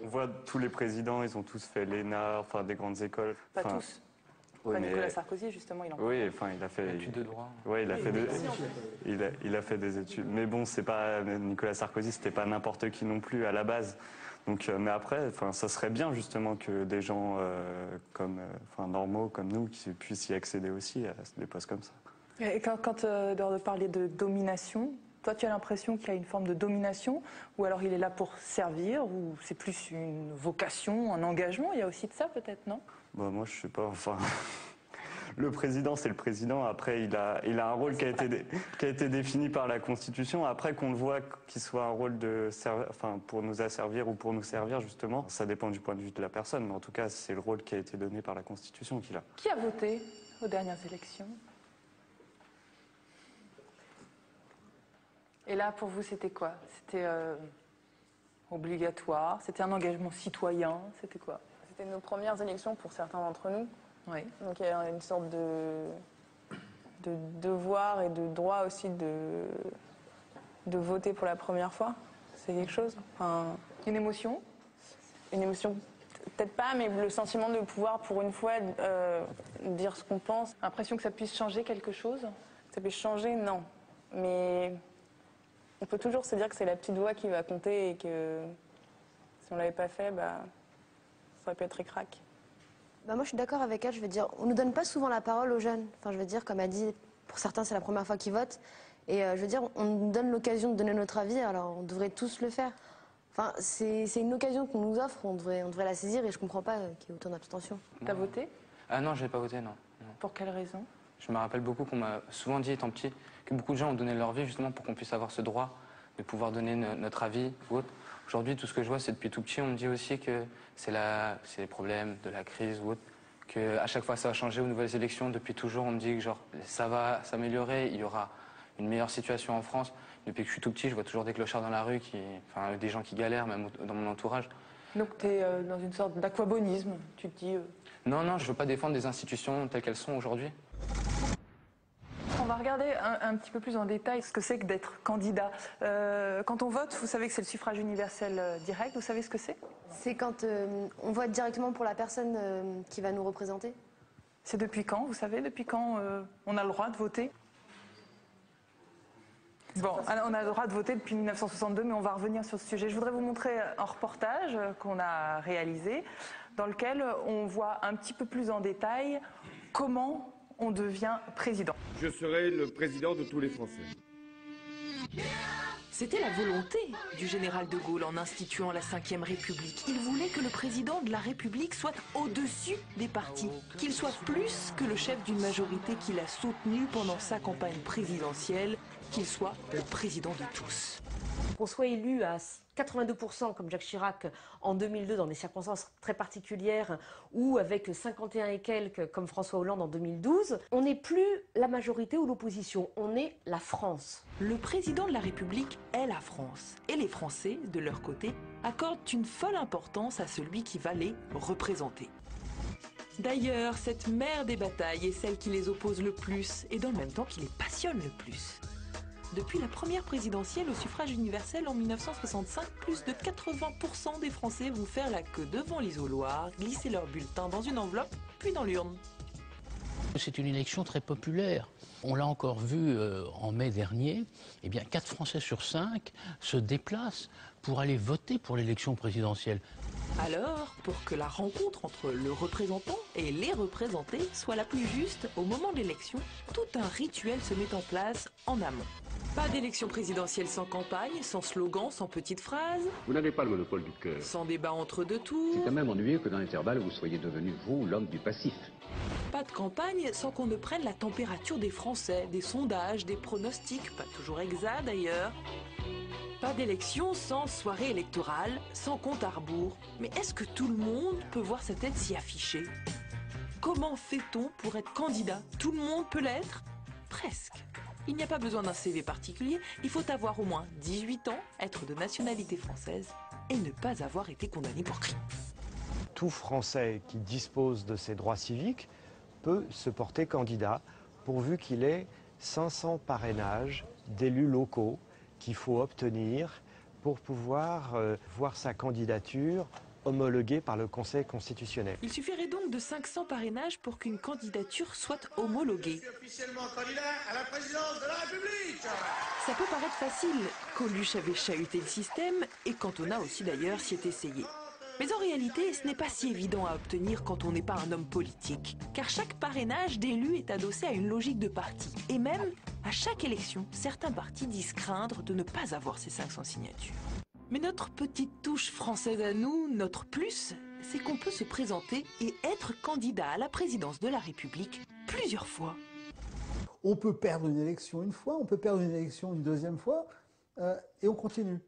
On voit tous les présidents, ils ont tous fait l'ENA, enfin des grandes écoles. Pas tous. Oui, Nicolas Sarkozy, justement, il en Oui, enfin, il a fait... Études de droit. Oui, il a fait des études. Mais bon, c'est pas... Nicolas Sarkozy, c'était pas n'importe qui non plus à la base. Donc, mais après, ça serait bien justement que des gens normaux comme nous qui puissent y accéder aussi à des postes comme ça. Et quand Eduardo parlait de domination, toi tu as l'impression qu'il y a une forme de domination, ou alors il est là pour servir, ou c'est plus une vocation, un engagement? Il y a aussi de ça peut-être, non? Moi je sais pas, le président c'est le président, après il a un rôle qui a été défini par la Constitution, après qu'on le voit qu'il soit un rôle pour nous asservir ou pour nous servir justement, ça dépend du point de vue de la personne, mais en tout cas c'est le rôle qui a été donné par la Constitution qu'il a. Qui a voté aux dernières élections? Et là, pour vous, c'était quoi? C'était obligatoire? C'était un engagement citoyen? C'était quoi? C'était nos premières élections pour certains d'entre nous. Oui. Donc il y a une sorte de devoir et de droit aussi de voter pour la première fois. C'est quelque chose. Une émotion? Une émotion, peut-être pas, mais le sentiment de pouvoir, pour une fois, dire ce qu'on pense. L'impression que ça puisse changer quelque chose? Ça puisse changer, non. Mais... on peut toujours se dire que c'est la petite voix qui va compter et que si on l'avait pas fait, ça aurait pu être ric-rac. Moi je suis d'accord avec elle, je veux dire, on ne donne pas souvent la parole aux jeunes. Enfin je veux dire, comme elle dit, pour certains c'est la première fois qu'ils votent. Et je veux dire, on nous donne l'occasion de donner notre avis, alors on devrait tous le faire. Enfin c'est une occasion qu'on nous offre, on devrait la saisir et je comprends pas qu'il y ait autant d'abstention. T'as voté? Ah non, j'ai pas voté, non. Pour quelle raison? Je me rappelle beaucoup qu'on m'a souvent dit étant petit que beaucoup de gens ont donné leur vie justement pour qu'on puisse avoir ce droit de pouvoir donner notre avis ou autre. Aujourd'hui, tout ce que je vois, c'est depuis tout petit, on me dit aussi que c'est les problèmes de la crise ou autre qu'à chaque fois ça va changer aux nouvelles élections. Depuis toujours, on me dit que genre, ça va s'améliorer, il y aura une meilleure situation en France. Depuis que je suis tout petit, je vois toujours des clochards dans la rue, des gens qui galèrent, même dans mon entourage. Donc tu es dans une sorte d'aquabonisme, tu te dis... Non, non, je ne veux pas défendre des institutions telles qu'elles sont aujourd'hui. On va regarder un petit peu plus en détail ce que c'est que d'être candidat. Quand on vote, vous savez que c'est le suffrage universel direct, vous savez ce que c'est? C'est quand on vote directement pour la personne qui va nous représenter. C'est depuis quand, vous savez, depuis quand on a le droit de voter? Bon, alors on a le droit de voter depuis 1962, mais on va revenir sur ce sujet. Je voudrais vous montrer un reportage qu'on a réalisé, dans lequel on voit un petit peu plus en détail comment on devient président. Je serai le président de tous les Français. C'était la volonté du général de Gaulle en instituant la Ve République. Il voulait que le président de la République soit au-dessus des partis, qu'il soit plus que le chef d'une majorité qu'il a soutenue pendant sa campagne présidentielle, qu'il soit le président de tous. Qu'on soit élu à 82% comme Jacques Chirac en 2002 dans des circonstances très particulières ou avec 51 et quelques comme François Hollande en 2012, on n'est plus la majorité ou l'opposition, on est la France. Le président de la République est la France et les Français, de leur côté, accordent une folle importance à celui qui va les représenter. D'ailleurs, cette mère des batailles est celle qui les oppose le plus et dans le même temps qui les passionne le plus. Depuis la première présidentielle au suffrage universel en 1965, plus de 80% des Français vont faire la queue devant l'isoloir, glisser leur bulletin dans une enveloppe, puis dans l'urne. C'est une élection très populaire. On l'a encore vu en mai dernier, eh bien 4 Français sur 5 se déplacent pour aller voter pour l'élection présidentielle. Alors, pour que la rencontre entre le représentant et les représentés soit la plus juste au moment de l'élection, tout un rituel se met en place en amont. Pas d'élection présidentielle sans campagne, sans slogan, sans petites phrases. Vous n'avez pas le monopole du cœur. Sans débat entre deux tours. C'est quand même ennuyeux que dans l'intervalle, vous soyez devenu, vous, l'homme du passif. Pas de campagne sans qu'on ne prenne la température des Français, des sondages, des pronostics, pas toujours exacts d'ailleurs. Pas d'élection sans soirée électorale, sans compte à rebours. Mais est-ce que tout le monde peut voir sa tête s'y afficher? Comment fait-on pour être candidat? Tout le monde peut l'être? Presque. Il n'y a pas besoin d'un CV particulier, il faut avoir au moins 18 ans, être de nationalité française et ne pas avoir été condamné pour crime. Tout Français qui dispose de ses droits civiques peut se porter candidat pourvu qu'il ait 500 parrainages d'élus locaux qu'il faut obtenir pour pouvoir voir sa candidature homologuée par le Conseil constitutionnel. Il suffirait donc de 500 parrainages pour qu'une candidature soit homologuée. Je suis officiellement candidat à la présidence de la République. Ça peut paraître facile, Coluche avait chahuté le système et Cantona aussi d'ailleurs s'y est essayé. Mais en réalité, ce n'est pas si évident à obtenir quand on n'est pas un homme politique, car chaque parrainage d'élu est adossé à une logique de parti. Et même, à chaque élection, certains partis disent craindre de ne pas avoir ces 500 signatures. Mais notre petite touche française à nous, notre plus, c'est qu'on peut se présenter et être candidat à la présidence de la République plusieurs fois. On peut perdre une élection une fois, on peut perdre une élection une deuxième fois, et on continue.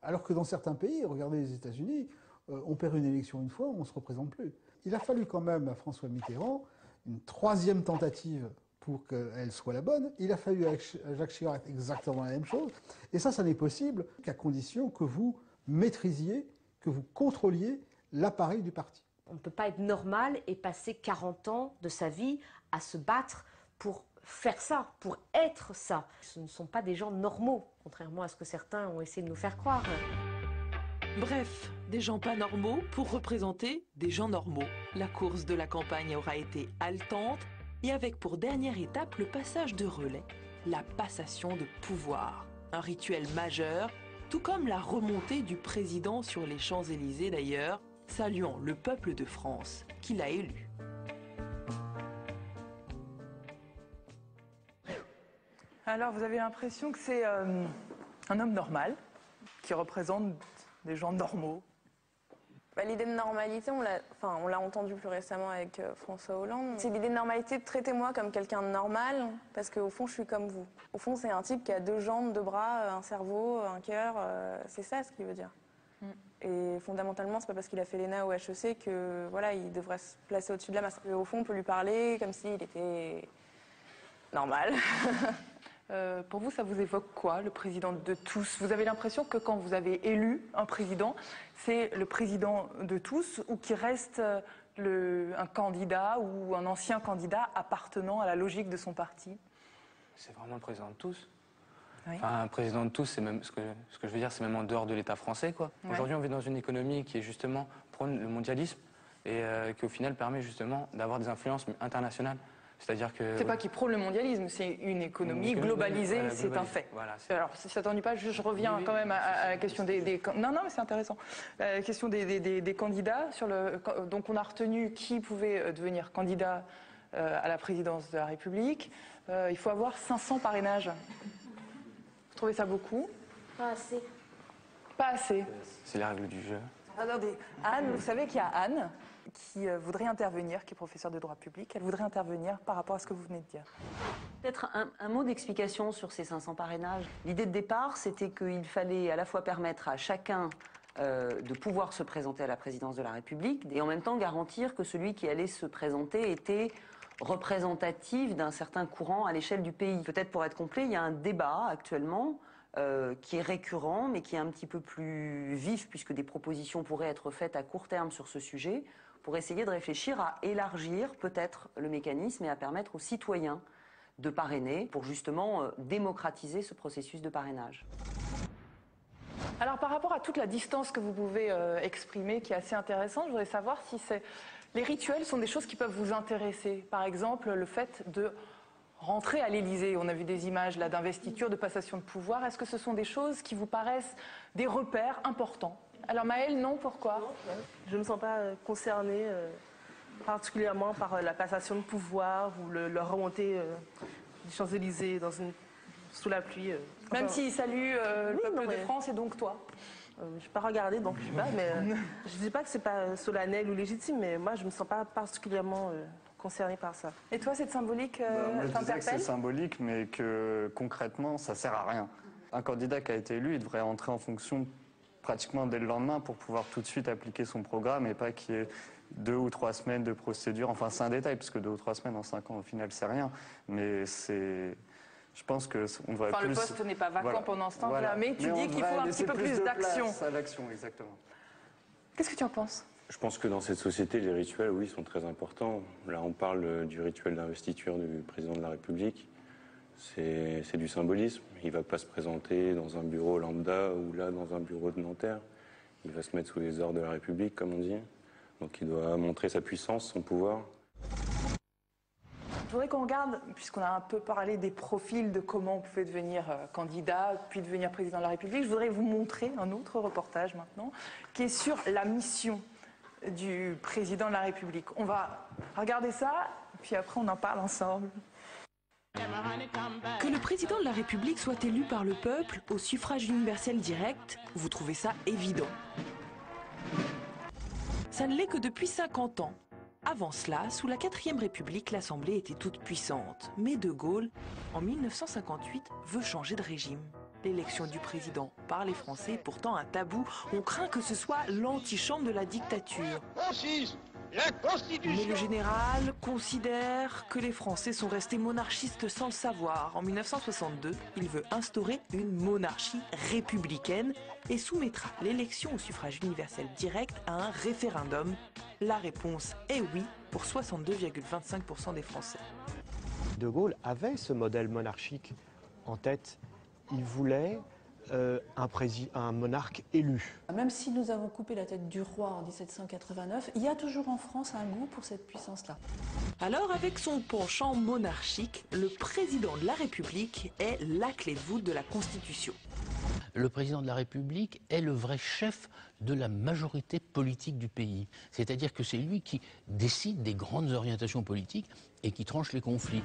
Alors que dans certains pays, regardez les États-Unis, on perd une élection une fois, on ne se représente plus. Il a fallu quand même à François Mitterrand une troisième tentative pour qu'elle soit la bonne. Il a fallu à Jacques Chirac exactement la même chose. Et ça n'est possible qu'à condition que vous maîtrisiez, que vous contrôliez l'appareil du parti. On ne peut pas être normal et passer 40 ans de sa vie à se battre pour faire ça, pour être ça. Ce ne sont pas des gens normaux, contrairement à ce que certains ont essayé de nous faire croire. Bref, des gens pas normaux pour représenter des gens normaux. La course de la campagne aura été haletante et avec pour dernière étape le passage de relais, la passation de pouvoir. Un rituel majeur, tout comme la remontée du président sur les Champs-Élysées d'ailleurs, saluant le peuple de France qui l'a élu. Alors vous avez l'impression que c'est un homme normal qui représente des gens normaux? L'idée de normalité, on l'a entendu plus récemment avec François Hollande. C'est l'idée de normalité, traitez-moi comme quelqu'un de normal, parce qu'au fond, je suis comme vous. Au fond, c'est un type qui a 2 jambes, 2 bras, un cerveau, un cœur, c'est ça ce qu'il veut dire. Et fondamentalement, c'est pas parce qu'il a fait l'ENA ou HEC que voilà, il devrait se placer au-dessus de la masse. Au fond, on peut lui parler comme s'il était normal. Pour vous, ça vous évoque quoi, le président de tous? Vous avez l'impression que quand vous avez élu un président, c'est le président de tous ou qu'il reste un candidat ou un ancien candidat appartenant à la logique de son parti? C'est vraiment le président de tous. Oui. Enfin, un président de tous, c'est même ce que je veux dire, c'est même en dehors de l'État français, quoi. Ouais. Aujourd'hui, on vit dans une économie qui est justement prône le mondialisme et qui au final permet justement d'avoir des influences internationales. C'est-à-dire que C'est pas qu'il prône le mondialisme, c'est une économie globalisée, c'est un fait. Voilà, alors, si ça t'ennuie pas, je reviens quand même à la question des non, mais c'est intéressant. La question des candidats. Donc, on a retenu qui pouvait devenir candidat à la présidence de la République. Il faut avoir 500 parrainages. Vous trouvez ça beaucoup? Pas assez. Pas assez. c'est la règle du jeu. Attendez, Anne, vous savez qu'il y a Anne qui voudrait intervenir, qui est professeure de droit public. Elle voudrait intervenir par rapport à ce que vous venez de dire. Peut-être un mot d'explication sur ces 500 parrainages. L'idée de départ, c'était qu'il fallait à la fois permettre à chacun de pouvoir se présenter à la présidence de la République et en même temps garantir que celui qui allait se présenter était représentatif d'un certain courant à l'échelle du pays. Peut-être pour être complet, il y a un débat actuellement qui est récurrent, mais qui est un petit peu plus vif, puisque des propositions pourraient être faites à court terme sur ce sujet, pour essayer de réfléchir à élargir peut-être le mécanisme et à permettre aux citoyens de parrainer, pour justement démocratiser ce processus de parrainage. Alors, par rapport à toute la distance que vous pouvez exprimer, qui est assez intéressante, je voudrais savoir si les rituels sont des choses qui peuvent vous intéresser. Par exemple, le fait de rentrer à l'Élysée. On a vu des images là d'investiture, de passation de pouvoir. Est-ce que ce sont des choses qui vous paraissent des repères importants? Alors Maëlle, non, pourquoi? Je ne me sens pas concernée particulièrement par la passation de pouvoir ou leur remontée des Champs-Élysées sous la pluie. Même s'ils saluent le peuple de France et donc toi? Je n'ai pas regardé, donc je ne sais pas, mais je ne dis pas que ce n'est pas solennel ou légitime, mais moi je ne me sens pas particulièrement concernée par ça. Et toi, cette symbolique moi, je disais que t'interpelle? c'est symbolique, mais que concrètement, ça ne sert à rien. Un candidat qui a été élu, il devrait entrer en fonction pratiquement dès le lendemain pour pouvoir tout de suite appliquer son programme et pas qu'il y ait 2 ou 3 semaines de procédure. Enfin, c'est un détail, parce que 2 ou 3 semaines en 5 ans, au final, c'est rien. Mais c'est... Je pense qu'on devrait plus... le poste n'est pas vacant voilà. pendant ce temps-là, Voilà. mais tu dis qu'il faut un petit peu plus d'action. À l'action, exactement. Qu'est-ce que tu en penses? Je pense que dans cette société, les rituels, oui, sont très importants. Là, on parle du rituel d'investiture du président de la République. C'est du symbolisme. Il ne va pas se présenter dans un bureau lambda ou là, dans un bureau de Nanterre. Il va se mettre sous les ordres de la République, comme on dit. Donc il doit montrer sa puissance, son pouvoir. Je voudrais qu'on regarde, puisqu'on a un peu parlé des profils de comment on pouvait devenir candidat, puis devenir président de la République, je voudrais vous montrer un autre reportage maintenant, qui est sur la mission du président de la République. On va regarder ça, puis après on en parle ensemble. Que le président de la République soit élu par le peuple au suffrage universel direct, vous trouvez ça évident. Ça ne l'est que depuis 50 ans. Avant cela, sous la 4e République, l'Assemblée était toute puissante. Mais De Gaulle, en 1958, veut changer de régime. L'élection du président par les Français est pourtant un tabou. On craint que ce soit l'antichambre de la dictature. La Constitution. Mais le général considère que les Français sont restés monarchistes sans le savoir. En 1962, il veut instaurer une monarchie républicaine et soumettra l'élection au suffrage universel direct à un référendum. La réponse est oui pour 62,25% des Français. De Gaulle avait ce modèle monarchique en tête. Il voulait un monarque élu. Même si nous avons coupé la tête du roi en 1789, il y a toujours en France un goût pour cette puissance-là. Alors, avec son penchant monarchique, le président de la République est la clé de voûte de la Constitution. Le président de la République est le vrai chef de la majorité politique du pays. C'est-à-dire que c'est lui qui décide des grandes orientations politiques et qui tranche les conflits.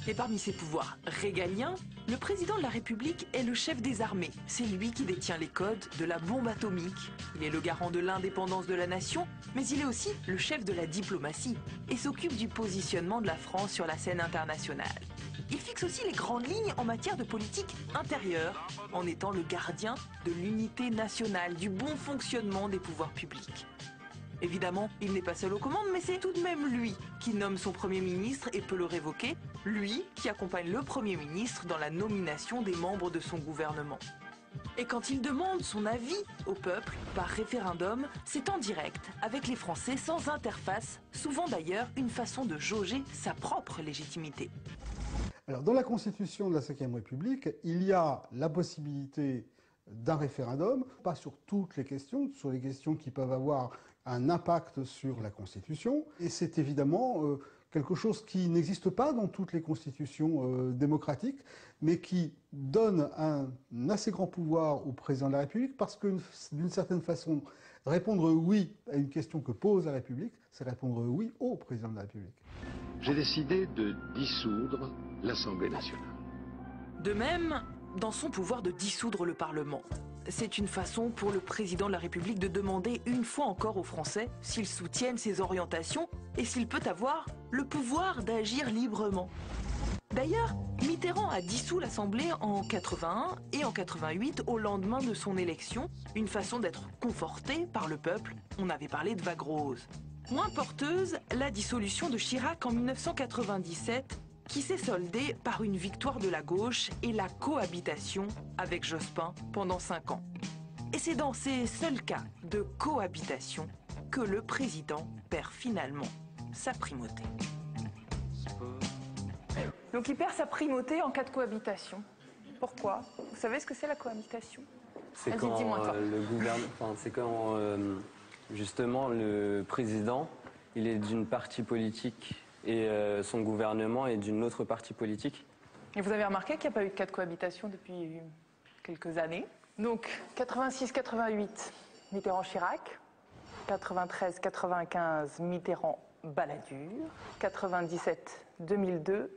Et parmi ses pouvoirs régaliens, le président de la République est le chef des armées. C'est lui qui détient les codes de la bombe atomique. Il est le garant de l'indépendance de la nation, mais il est aussi le chef de la diplomatie et s'occupe du positionnement de la France sur la scène internationale. Il fixe aussi les grandes lignes en matière de politique intérieure, en étant le gardien de l'unité nationale, du bon fonctionnement des pouvoirs publics. Évidemment, il n'est pas seul aux commandes, mais c'est tout de même lui qui nomme son Premier ministre et peut le révoquer, lui qui accompagne le Premier ministre dans la nomination des membres de son gouvernement. Et quand il demande son avis au peuple par référendum, c'est en direct, avec les Français, sans interface, souvent d'ailleurs une façon de jauger sa propre légitimité. Alors, dans la Constitution de la Ve République, il y a la possibilité d'un référendum, pas sur toutes les questions, sur les questions qui peuvent avoir un impact sur la Constitution. Et c'est évidemment quelque chose qui n'existe pas dans toutes les constitutions démocratiques, mais qui donne un assez grand pouvoir au président de la République, parce que d'une certaine façon, répondre oui à une question que pose la République, c'est répondre oui au président de la République. J'ai décidé de dissoudre l'Assemblée nationale. De même, dans son pouvoir de dissoudre le Parlement. C'est une façon pour le président de la République de demander une fois encore aux Français s'ils soutiennent ses orientations et s'il peut avoir le pouvoir d'agir librement. D'ailleurs, Mitterrand a dissous l'Assemblée en 81 et en 88 au lendemain de son élection, une façon d'être conforté par le peuple. On avait parlé de vague rose. Moins porteuse, la dissolution de Chirac en 1997, qui s'est soldée par une victoire de la gauche et la cohabitation avec Jospin pendant 5 ans. Et c'est dans ces seuls cas de cohabitation que le président perd finalement sa primauté. Donc il perd sa primauté en cas de cohabitation. Pourquoi? Vous savez ce que c'est la cohabitation? C'est quand justement le président, il est d'une partie politique et son gouvernement est d'une autre partie politique. Et vous avez remarqué qu'il n'y a pas eu de cas de cohabitation depuis quelques années. Donc 86-88, Mitterrand-Chirac. 93-95, Mitterrand-Balladur. 97-2002,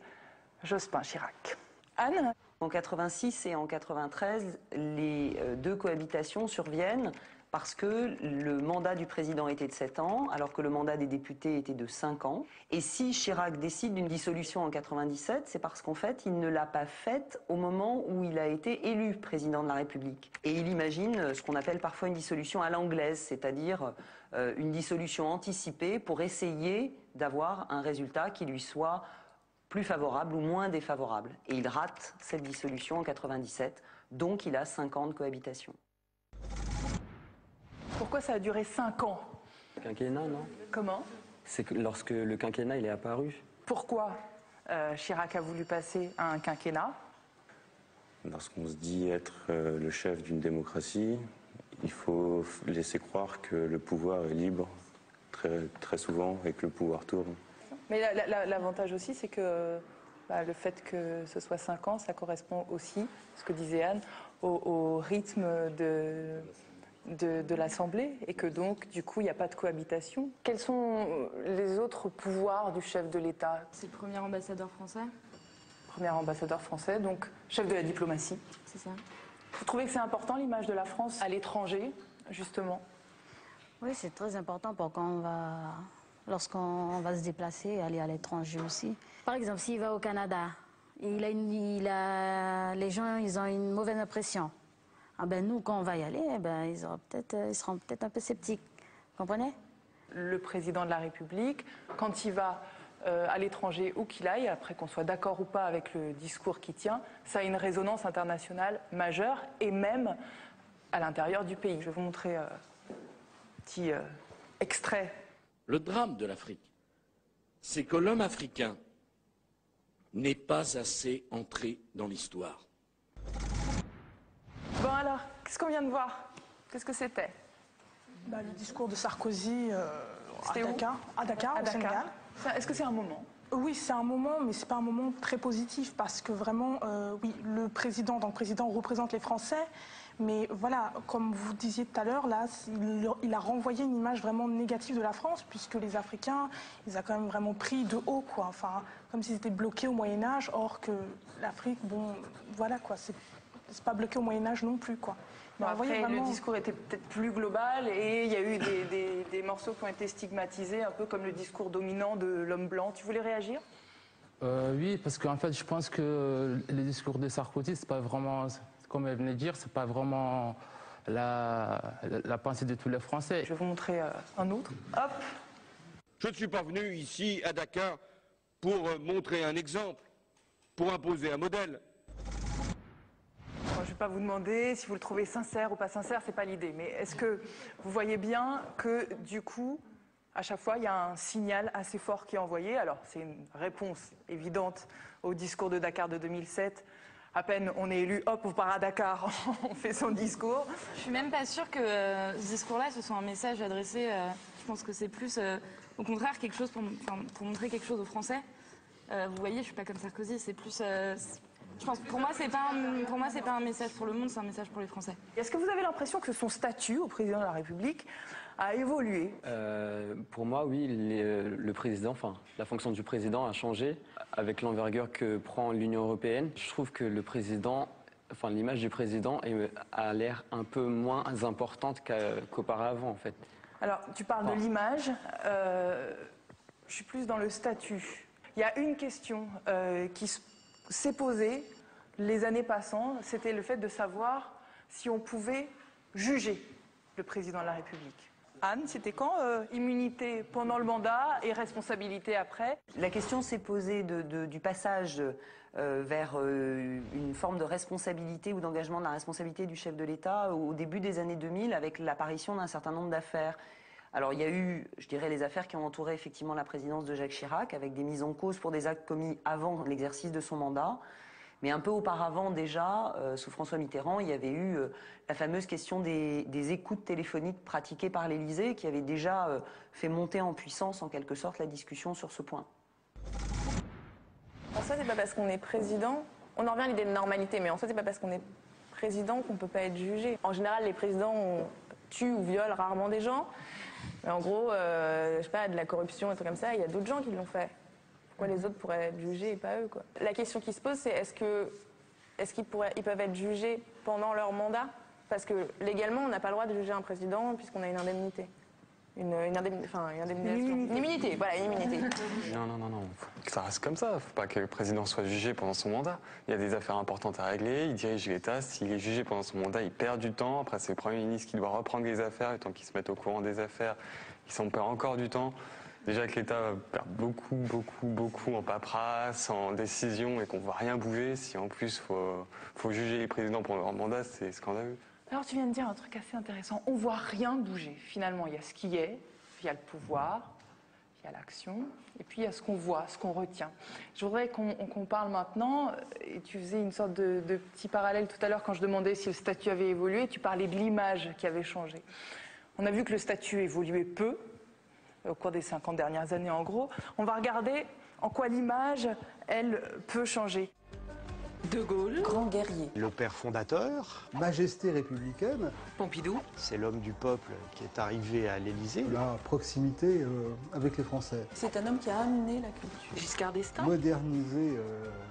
Jospin-Chirac. Anne? En 86 et en 93, les deux cohabitations surviennent parce que le mandat du président était de 7 ans, alors que le mandat des députés était de 5 ans. Et si Chirac décide d'une dissolution en 97, c'est parce qu'en fait, il ne l'a pas faite au moment où il a été élu président de la République. Et il imagine ce qu'on appelle parfois une dissolution à l'anglaise, c'est-à-dire une dissolution anticipée pour essayer d'avoir un résultat qui lui soit plus favorable ou moins défavorable. Et il rate cette dissolution en 97, donc il a 5 ans de cohabitation. Pourquoi ça a duré 5 ans? Quinquennat, non? Comment? C'est que lorsque le quinquennat il est apparu. Pourquoi Chirac a voulu passer à un quinquennat? Lorsqu'on se dit être le chef d'une démocratie, il faut laisser croire que le pouvoir est libre très souvent et que le pouvoir tourne. Mais l'avantage aussi, c'est que le fait que ce soit 5 ans, ça correspond aussi, ce que disait Anne, au rythme de l'Assemblée, et que donc, du coup, il n'y a pas de cohabitation. Quels sont les autres pouvoirs du chef de l'État? C'est le premier ambassadeur français. Premier ambassadeur français, donc chef de la diplomatie. C'est ça. Vous trouvez que c'est important l'image de la France à l'étranger, justement? Oui, c'est très important pour lorsqu'on va se déplacer, aller à l'étranger aussi. Par exemple, s'il va au Canada, les gens ils ont une mauvaise impression. Ah ben nous, quand on va y aller, ils seront peut-être un peu sceptiques. Vous comprenez? Le président de la République, quand il va à l'étranger où qu'il aille, après qu'on soit d'accord ou pas avec le discours qu'il tient, ça a une résonance internationale majeure et même à l'intérieur du pays. Je vais vous montrer un petit extrait. Le drame de l'Afrique, c'est que l'homme africain n'est pas assez entré dans l'histoire. Bon alors, qu'est-ce qu'on vient de voir? Qu'est-ce que c'était? Le discours de Sarkozy à Dakar, au Sénégal. Est-ce que c'est un moment? Oui, c'est un moment, mais ce n'est pas un moment très positif parce que vraiment, oui, le président représente les Français, Mais voilà, comme vous disiez tout à l'heure, là, il a renvoyé une image vraiment négative de la France, puisque les Africains, ils ont quand même vraiment pris de haut, quoi. Enfin, comme s'ils étaient bloqués au Moyen-Âge, or que l'Afrique, bon, voilà, quoi, c'est pas bloqué au Moyen-Âge non plus, quoi. Bon, après, le discours était peut-être plus global et il y a eu des morceaux qui ont été stigmatisés, un peu comme le discours dominant de l'homme blanc. Tu voulais réagir ? Oui, parce qu'en fait, je pense que les discours de Sarkozy, c'est pas vraiment, comme elle venait de dire, c'est pas vraiment la pensée de tous les Français. Je vais vous montrer un autre. Hop. Je ne suis pas venu ici à Dakar pour montrer un exemple, pour imposer un modèle. Je ne vais pas vous demander si vous le trouvez sincère ou pas sincère, c'est pas l'idée. Mais est-ce que vous voyez bien que du coup, à chaque fois, il y a un signal assez fort qui est envoyé. Alors, c'est une réponse évidente au discours de Dakar de 2007. À peine on est élu, hop, on part à Dakar, on fait son discours. Je suis même pas sûre que ce discours-là, ce soit un message adressé. Je pense que c'est plus, au contraire, quelque chose pour montrer quelque chose aux Français. Vous voyez, je suis pas comme Sarkozy. C'est plus. Je pense, pour moi, c'est pas un message pour le monde, c'est un message pour les Français. Est-ce que vous avez l'impression que son statut au président de la République a évolué? Pour moi, oui, le président, enfin, la fonction du président a changé avec l'envergure que prend l'Union européenne. Je trouve que le président, enfin, l'image du président a l'air un peu moins importante qu'auparavant, en fait. Alors, tu parles de l'image. Je suis plus dans le statut. Il y a une question qui s'est posée les années passant, c'était le fait de savoir si on pouvait juger le président de la République. Anne, c'était quand immunité pendant le mandat et responsabilité après? La question s'est posée du passage vers une forme de responsabilité ou d'engagement de la responsabilité du chef de l'État au début des années 2000 avec l'apparition d'un certain nombre d'affaires. Alors il y a eu, je dirais, les affaires qui ont entouré effectivement la présidence de Jacques Chirac avec des mises en cause pour des actes commis avant l'exercice de son mandat. Mais un peu auparavant déjà, sous François Mitterrand, il y avait eu la fameuse question des écoutes téléphoniques pratiquées par l'Élysée qui avait déjà fait monter en puissance en quelque sorte la discussion sur ce point. En soi, c'est pas parce qu'on est président, on en revient à l'idée de normalité, mais en soi, c'est pas parce qu'on est président qu'on peut pas être jugé. En général, les présidents tuent ou violent rarement des gens. Mais en gros, je sais pas, de la corruption et trucs comme ça, il y a d'autres gens qui l'ont fait. Pourquoi les autres pourraient être jugés et pas eux, quoi? La question qui se pose, c'est est-ce qu'ils peuvent être jugés pendant leur mandat? Parce que légalement, on n'a pas le droit de juger un président puisqu'on a une indemnité. Une immunité, voilà, une immunité. Non, faut que ça reste comme ça. Faut pas que le président soit jugé pendant son mandat. Il y a des affaires importantes à régler, il dirige l'État. S'il est jugé pendant son mandat, il perd du temps. Après, c'est le Premier ministre qui doit reprendre les affaires. Et tant qu'ils se mettent au courant des affaires, ils s'en perdent encore du temps. Déjà que l'État perd beaucoup en paperasse, en décision et qu'on ne voit rien bouger. Si en plus, faut juger les présidents pendant leur mandat, c'est scandaleux. Alors tu viens de dire un truc assez intéressant. On voit rien bouger. Finalement, il y a ce qui est, il y a le pouvoir, il y a l'action, et puis il y a ce qu'on voit, ce qu'on retient. Je voudrais qu'on parle maintenant, et tu faisais une sorte de petit parallèle tout à l'heure quand je demandais si le statut avait évolué, tu parlais de l'image qui avait changé. On a vu que le statut évoluait peu, au cours des 50 dernières années en gros. On va regarder en quoi l'image, elle, peut changer. De Gaulle, grand guerrier. Le père fondateur. Majesté républicaine. Pompidou. C'est l'homme du peuple qui est arrivé à l'Élysée. La proximité avec les Français. C'est un homme qui a amené la culture. Giscard d'Estaing. Moderniser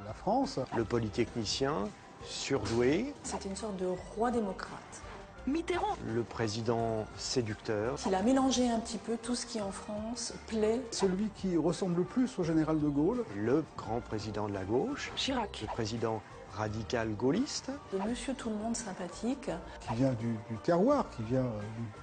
la France. Le polytechnicien, surdoué. C'était une sorte de roi démocrate. Mitterrand. Le président séducteur. Il a mélangé un petit peu tout ce qui en France plaît. Celui qui ressemble le plus au général de Gaulle. Le grand président de la gauche. Chirac. Le président radical gaulliste. De monsieur tout le monde sympathique. Qui vient du terroir, qui vient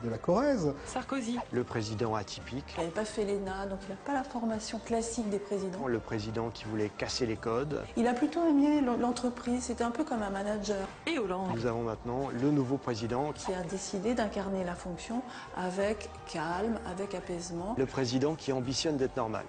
de la Corrèze. Sarkozy. Le président atypique. Il n'avait pas fait l'ENA, donc il n'a pas la formation classique des présidents. Le président qui voulait casser les codes. Il a plutôt aimé l'entreprise, c'était un peu comme un manager. Et Hollande. Nous avons maintenant le nouveau président qui a décidé d'incarner la fonction avec calme, avec apaisement. Le président qui ambitionne d'être normal.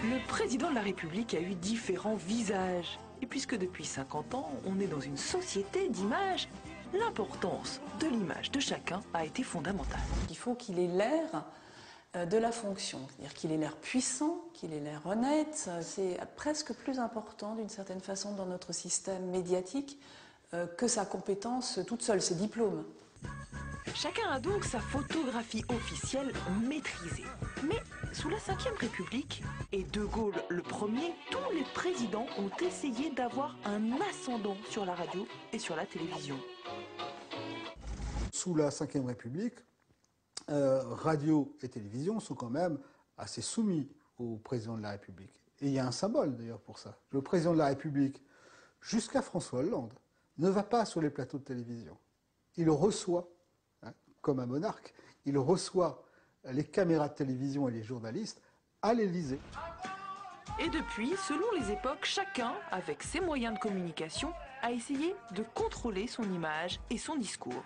Le président de la République a eu différents visages. Et puisque depuis 50 ans, on est dans une société d'images, l'importance de l'image de chacun a été fondamentale. Il faut qu'il ait l'air de la fonction, c'est-à-dire qu'il ait l'air puissant, qu'il ait l'air honnête. C'est presque plus important d'une certaine façon dans notre système médiatique que sa compétence toute seule, ses diplômes. Chacun a donc sa photographie officielle maîtrisée. Mais sous la Ve République, et De Gaulle le premier, tous les présidents ont essayé d'avoir un ascendant sur la radio et sur la télévision. Sous la Ve République, radio et télévision sont quand même assez soumis au président de la République. Et il y a un symbole d'ailleurs pour ça. Le président de la République, jusqu'à François Hollande, ne va pas sur les plateaux de télévision. Il reçoit, comme un monarque, il reçoit les caméras de télévision et les journalistes à l'Élysée. Et depuis, selon les époques, chacun, avec ses moyens de communication, a essayé de contrôler son image et son discours.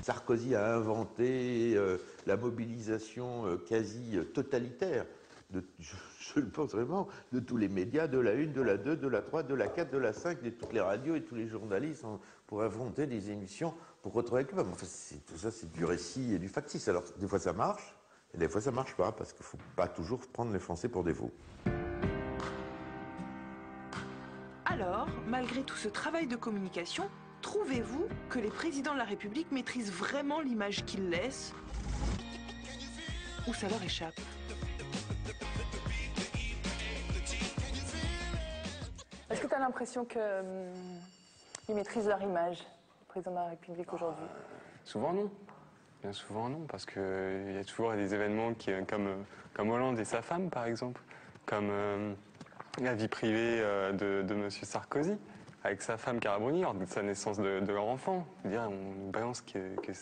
Sarkozy a inventé la mobilisation quasi totalitaire, je le pense vraiment, de tous les médias, de la 1, de la 2, de la 3, de la 4, de la 5, de toutes les radios et tous les journalistes pour inventer des émissions pour retrouver avec eux. Enfin, tout ça, c'est du récit et du factice. Alors, des fois, ça marche, et des fois, ça marche pas, parce qu'il ne faut pas toujours prendre les Français pour des veaux. Alors, malgré tout ce travail de communication, trouvez-vous que les présidents de la République maîtrisent vraiment l'image qu'ils laissent, ou ça leur échappe? Est-ce que tu as l'impression qu'ils maîtrisent leur image, le président de la République aujourd'hui? Souvent non. Bien souvent non, parce qu'il y a toujours des événements comme Hollande et sa femme, par exemple, comme la vie privée de M. Sarkozy, avec sa femme Cara Bruni, lors de sa naissance de leur enfant. Je veux dire, on balance que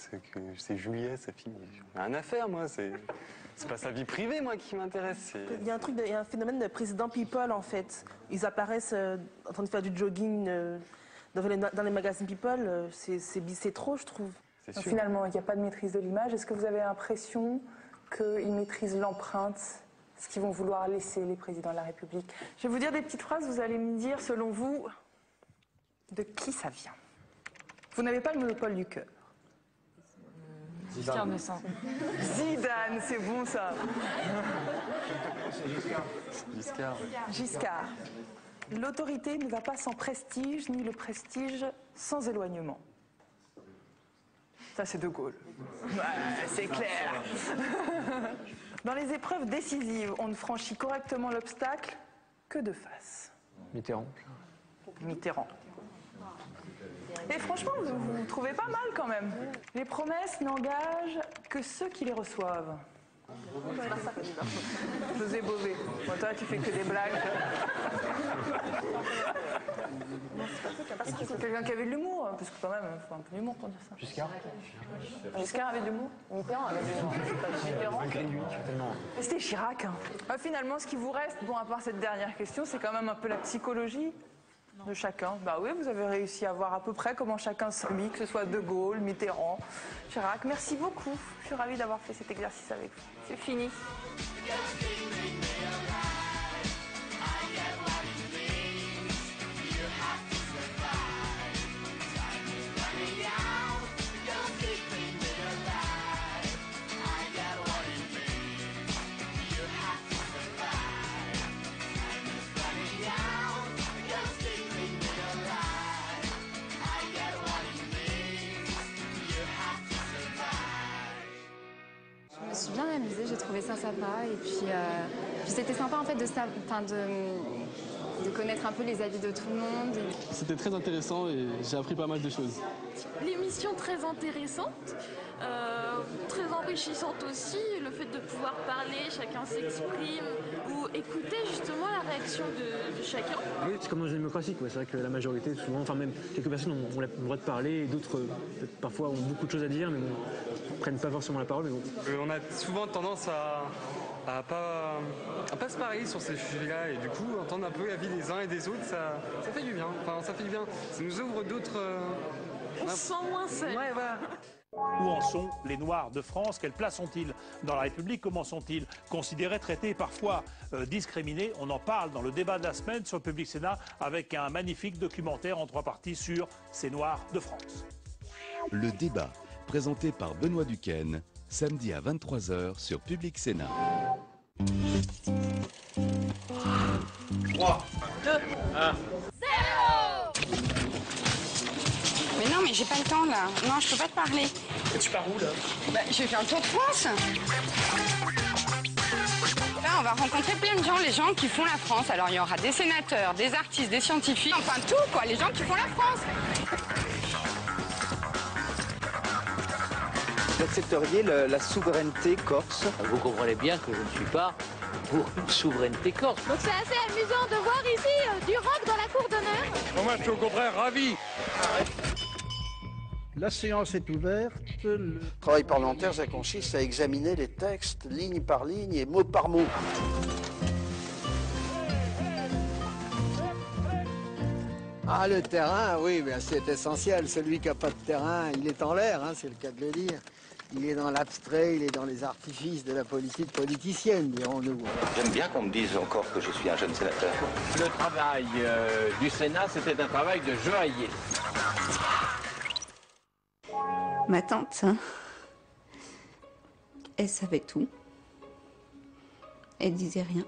c'est Juliette, sa fille. J'en ai rien à faire, moi. C'est pas sa vie privée, moi, qui m'intéresse. Il y a un phénomène de président people, en fait. Ils apparaissent en train de faire du jogging dans les magazines people. C'est trop, je trouve. Donc, finalement, il n'y a pas de maîtrise de l'image. Est-ce que vous avez l'impression qu'ils maîtrisent l'empreinte, ce qu'ils vont vouloir laisser, les présidents de la République? Je vais vous dire des petites phrases, vous allez me dire, selon vous, de qui ça vient. Vous n'avez pas le monopole du cœur. Zidane, Zidane, c'est bon ça. Giscard. L'autorité ne va pas sans prestige, ni le prestige sans éloignement. Ça, c'est De Gaulle. Ouais, c'est clair. Dans les épreuves décisives, on ne franchit correctement l'obstacle que de face. Mitterrand. Et franchement, vous trouvez pas mal quand même. Les promesses n'engagent que ceux qui les reçoivent. José Bové. Bon, toi, tu fais que des blagues. C'est quelqu'un qui avait de l'humour, parce que quand même, il faut un peu d'humour pour dire ça. Giscard avait de l'humour. Mitterrand avait de l'humour. C'était Chirac. Finalement, ce qui vous reste, bon, à part cette dernière question, c'est quand même un peu la psychologie de chacun. Bah oui, vous avez réussi à voir à peu près comment chacun s'habille, que ce soit De Gaulle, Mitterrand, Chirac. Merci beaucoup. Je suis ravie d'avoir fait cet exercice avec vous. C'est fini. Je me suis bien amusée, j'ai trouvé ça sympa et puis c'était sympa en fait de connaître un peu les avis de tout le monde. C'était très intéressant et j'ai appris pas mal de choses. L'émission très intéressante, très enrichissante aussi, le fait de pouvoir parler, chacun s'exprime, ou écouter justement la réaction de chacun. Oui, c'est comme dans une démocratie, quoi. C'est vrai que la majorité, souvent, enfin même quelques personnes ont le droit de parler et d'autres parfois ont beaucoup de choses à dire, mais bon, prennent pas forcément la parole. Mais bon. On a souvent tendance à pas se parier sur ces sujets-là et du coup entendre un peu la vie des uns et des autres, ça fait du bien. Enfin, ça fait du bien. Ça nous ouvre d'autres. On se sent moins seul. Ouais, voilà. Où en sont les Noirs de France? Quelle place ont-ils dans la République? Comment sont-ils considérés, traités, parfois discriminés? On en parle dans le débat de la semaine sur Public Sénat avec un magnifique documentaire en 3 parties sur ces Noirs de France. Le débat, présenté par Benoît Duquesne, samedi à 23h sur Public Sénat. 3, 2, 1. 0 j'ai pas le temps là. Non, je peux pas te parler. Et tu pars où là? Bah, je vais faire un tour de France. Là, on va rencontrer plein de gens, les gens qui font la France. Alors, il y aura des sénateurs, des artistes, des scientifiques, enfin tout quoi, les gens qui font la France. Vous accepteriez la souveraineté corse? Vous comprenez bien que je ne suis pas pour une souveraineté corse. Donc c'est assez amusant de voir ici du rock dans la cour d'honneur. Moi, je suis au contraire ravi. La séance est ouverte. Le travail parlementaire, ça consiste à examiner les textes ligne par ligne et mot par mot. Ah, le terrain, oui, ben, c'est essentiel. Celui qui n'a pas de terrain, il est en l'air, hein, c'est le cas de le dire. Il est dans l'abstrait, il est dans les artifices de la politique politicienne, dirons-nous. J'aime bien qu'on me dise encore que je suis un jeune sénateur. Le travail du Sénat, c'était un travail de joaillier. Ma tante, elle savait tout. Elle disait rien.